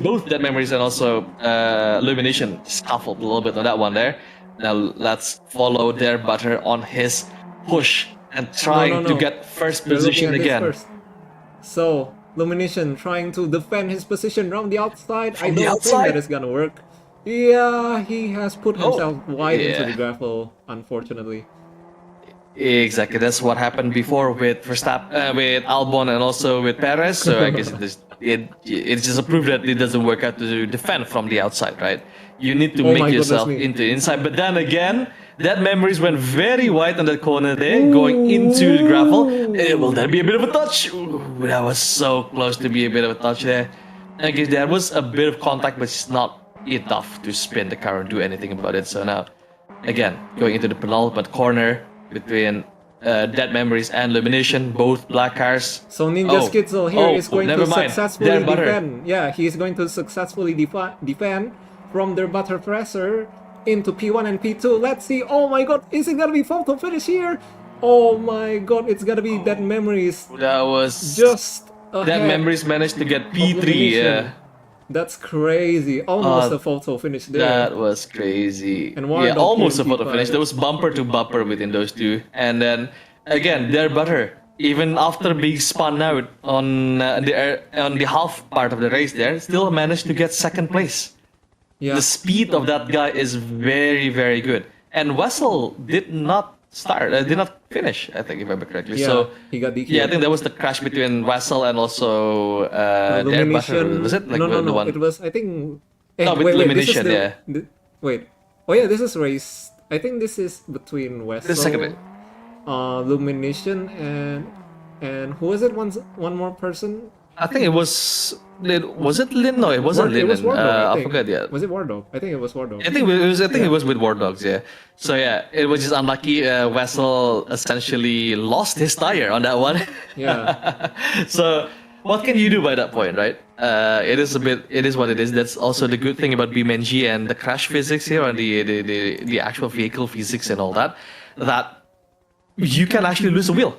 both that memories and also Illumination scuffled a little bit on that one there. Now let's follow their butter on his push and trying to get first We're looking position at this again. first. So, Illumination trying to defend his position around the outside. I From the don't think outside? that is gonna work. Yeah, he has put himself wide into yeah. the gravel, unfortunately. Exactly, that's what happened before with Verstappen, with Albon, and also with Perez. So I guess it's just a proof that it doesn't work out to defend from the outside, right? You need to Oh my make goodness yourself me. into the inside. But then again, that memories went very wide on that corner there, going into the gravel. Will there be a bit of a touch? Ooh, that was so close to be a bit of a touch there. I guess there was a bit of contact, but it's not enough to spin the car and do anything about it. So now, again, going into the penultimate corner between Dead Memories and Illumination, both black cars. So Ninja Skitzel here is going to successfully Their butter. defend. Yeah, he is going to successfully defend from their butter presser into P1 and P2. Let's see. Oh my god, is it gonna be photo finish here? Oh my god, it's gonna be Dead Memories That was just ahead. Dead Memories managed to get P3. Illumination. Yeah, That's crazy. Almost a photo finish there. that was crazy. And Wardog almost a here in photo P5. finish. There was bumper to bumper within those two, and then again their butter. Even after being spun out on the half part of the race, there still managed to get second place. Yeah. The speed of that guy is very, very good. And Wessel did not finish, I think, if I remember correctly. Yeah, So he got DQ'd. yeah, I think that was the crash between Wessel and also their butter. Was it like no. the one? It was, I think. No, with this is Illumination, the- yeah. Wait. Oh yeah, this is race. I think this is between Wessel, The second bit. Illumination, and who was it? One more person. I think it was Was it Lin? No, it wasn't Lin. It was War Dog, I I think. forgot. Yeah. Was it War Dog? I think it was War Dog. I think it was with War Dogs, yeah. So yeah, it was just unlucky. Wessel essentially lost his tire on that one. Yeah. So what can you do by that point, right? It is what it is. That's also the good thing about BeamNG and the crash physics here, and the actual vehicle physics and all that. That you can actually lose a wheel.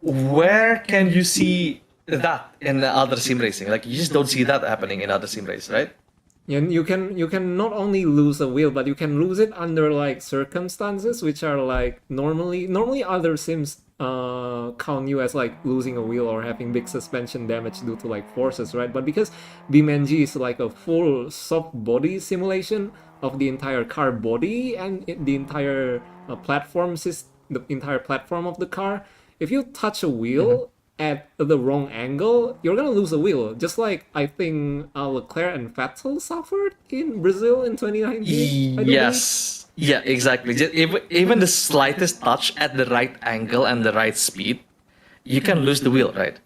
Where can you see that in other sim racing? Like you just don't see that happening in other sim race, right? And you can not only lose a wheel, but you can lose it under like circumstances which are like normally other sims count you as like losing a wheel or having big suspension damage due to like forces, right? But because BeamNG is like a full soft body simulation of the entire car body and the entire the entire platform of the car, if you touch a wheel at the wrong angle, you're gonna lose a wheel. Just like I think Leclerc and Vettel suffered in Brazil in 2019. I do Yes. Yeah, exactly. Just even the slightest touch at the right angle and the right speed, you can lose the wheel, right?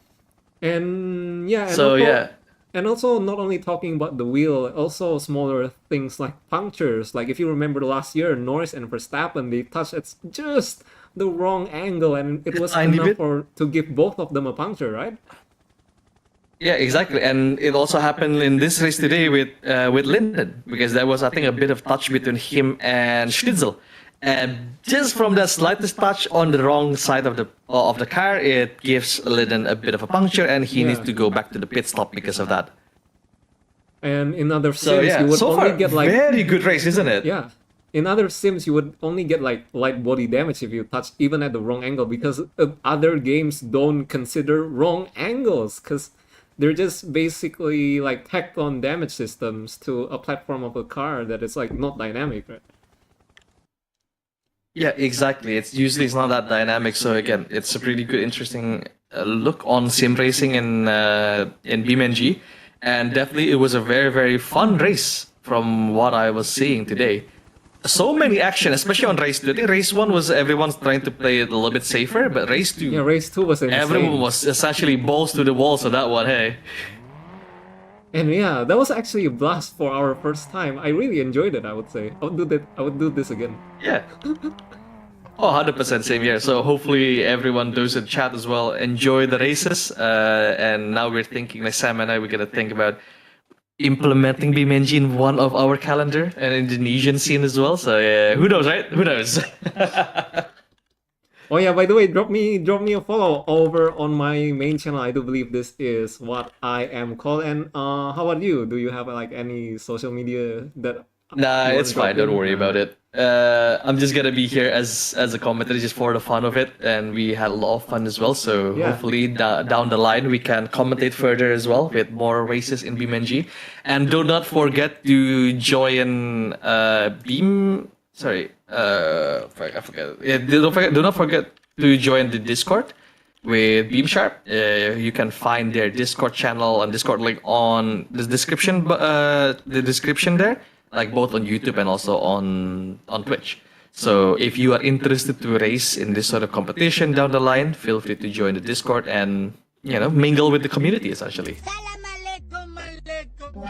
believe. And yeah, and So, also, yeah. and also not only talking about the wheel, also smaller things like punctures. Like if you remember last year, Norris and Verstappen, they touched at just the wrong angle, and it was tiny enough bit. to give both of them a puncture, right? Yeah, exactly. And it also happened in this race today with Linden, because there was, I think, a bit of touch between him and Schnitzel. And just from that slightest touch on the wrong side of the car, it gives Linden a bit of a puncture, and he needs to go back to the pit stop because of that. And in other sims, So yeah, you would so only far get like very good race, isn't it? yeah. In other sims, you would only get like light body damage if you touch even at the wrong angle, because other games don't consider wrong angles because they're just basically like tacked on damage systems to a platform of a car that is like not dynamic, right? Yeah, exactly. It's not that dynamic. So again, it's a pretty good, interesting look on sim racing in BeamNG, and definitely it was a very fun race from what I was seeing today. So many action, especially on race 2. I think race 1 was everyone's trying to play it a little bit safer, but race 2, Yeah, race 2 was insane. everyone was essentially balls to the walls on that one, hey. And yeah, that was actually a blast for our first time. I really enjoyed it, I would say. I would do that. I would do this again. Yeah. Oh, 100% same here. So hopefully everyone does in chat as well. Enjoy the races. And now we're thinking, like Sam and I, we're going to think about implementing BeamNG in one of our calendar and Indonesian scene as well. So yeah, who knows, right? Who knows? Oh yeah, by the way, drop me a follow over on my main channel. I do believe this is what I am called. And how about you? Do you have like any social media that Nah, you it's wanna fine. drop Don't in? worry about it. I'm just gonna be here as a commentator just for the fun of it, and we had a lot of fun as well. So Yeah. hopefully down the line we can commentate further as well with more races in BeamNG. And do not forget to join Beam. Sorry, I forget. Yeah, do not forget to join the Discord with BeamSharp. You can find their Discord channel and Discord link on the description there, like both on YouTube and also on Twitch. So if you are interested to race in this sort of competition down the line, feel free to join the Discord and mingle with the community essentially.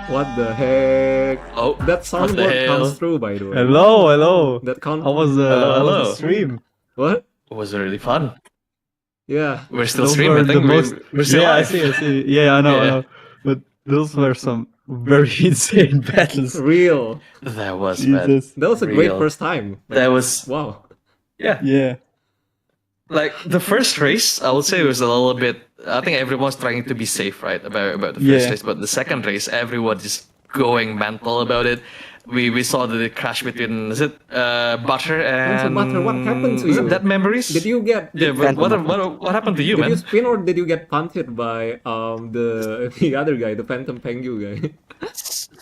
What the heck? Oh, That what the soundboard comes hell? through, by the way. Hello. That count. How was hello. the stream? What? It was really fun. Yeah. We're still Those streaming. were I think the most. we're still Yeah, live. I see. Yeah, I know. Yeah. But those were some very insane battles. Real. That was bad. Jesus. That was a great Real. first time. That was Wow. yeah. Yeah. Like the first race, I would say was a little bit. I think everyone's trying to be safe, right, about the first Yeah. race. But the second race, everyone just going mental about it. We saw the crash between Butter and Butter, what happened to was you? it Dead Memories? Did you get? Yeah, but what happened to you, Did man? you spin or did you get punted by the other guy, the Phantom Pengu guy?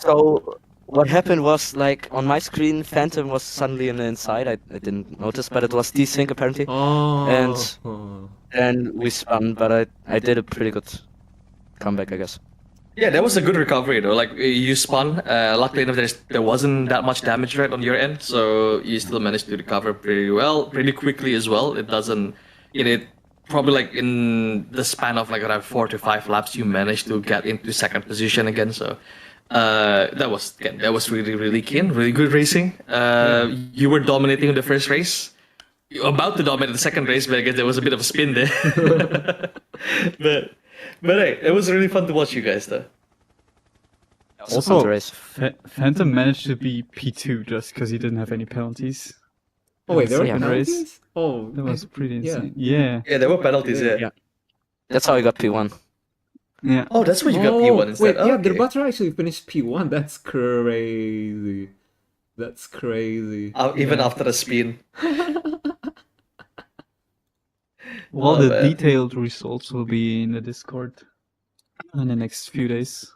So what happened was, like, on my screen, Phantom was suddenly in the inside. I didn't notice, but it was desync apparently. Oh. And we spun, but I did a pretty good comeback, I guess. Yeah, that was a good recovery though. Like you spun. Luckily enough, there wasn't that much damage right on your end, so you still managed to recover pretty well, pretty quickly as well. It doesn't, it probably like in the span of like around 4 to 5 laps, you managed to get into second position again. So that was really keen, really good racing. You were dominating in the first race. You're about to dominate the second race, but I guess there was a bit of a spin there. But hey, it was really fun to watch you guys though. Also, fun to race. Phantom managed to be P2 just because he didn't have any penalties. Oh wait, there were Yeah. penalties? Oh, That was pretty yeah. insane. Yeah. Yeah, there were penalties. Yeah. Yeah. That's how I got P1. Yeah. Oh, that's why you got Oh, P1 instead. wait, yeah, okay. the Butter actually finished P1. That's crazy. That's crazy. Even after a spin. Well, Oh, the man. detailed results will be in the Discord in the next few days.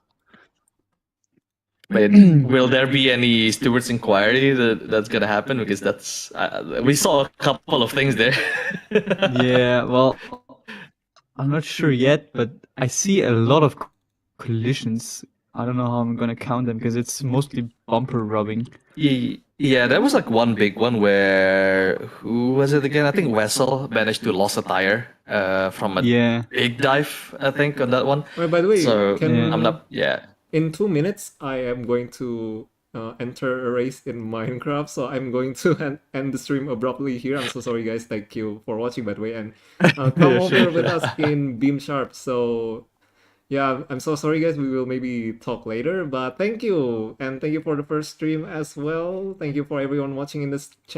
But will there be any stewards inquiry that's gonna happen? Because that's we saw a couple of things there. Yeah, well, I'm not sure yet, but I see a lot of collisions. I don't know how I'm gonna count them because it's mostly bumper rubbing. Yeah, there was like one big one where who was it again? I think Wessel managed to lose a tire from a Yeah. big dive. I think on that one. Wait, by the way, So can I'm not. Yeah. in 2 minutes I am going to enter a race in Minecraft, so I'm going to end the stream abruptly here. I'm so sorry, guys. Thank you for watching, by the way, and come Yeah, over sure. with us in BeamSharp. So yeah, I'm so sorry, guys. We will maybe talk later, but thank you, and thank you for the first stream as well. Thank you for everyone watching in this chat.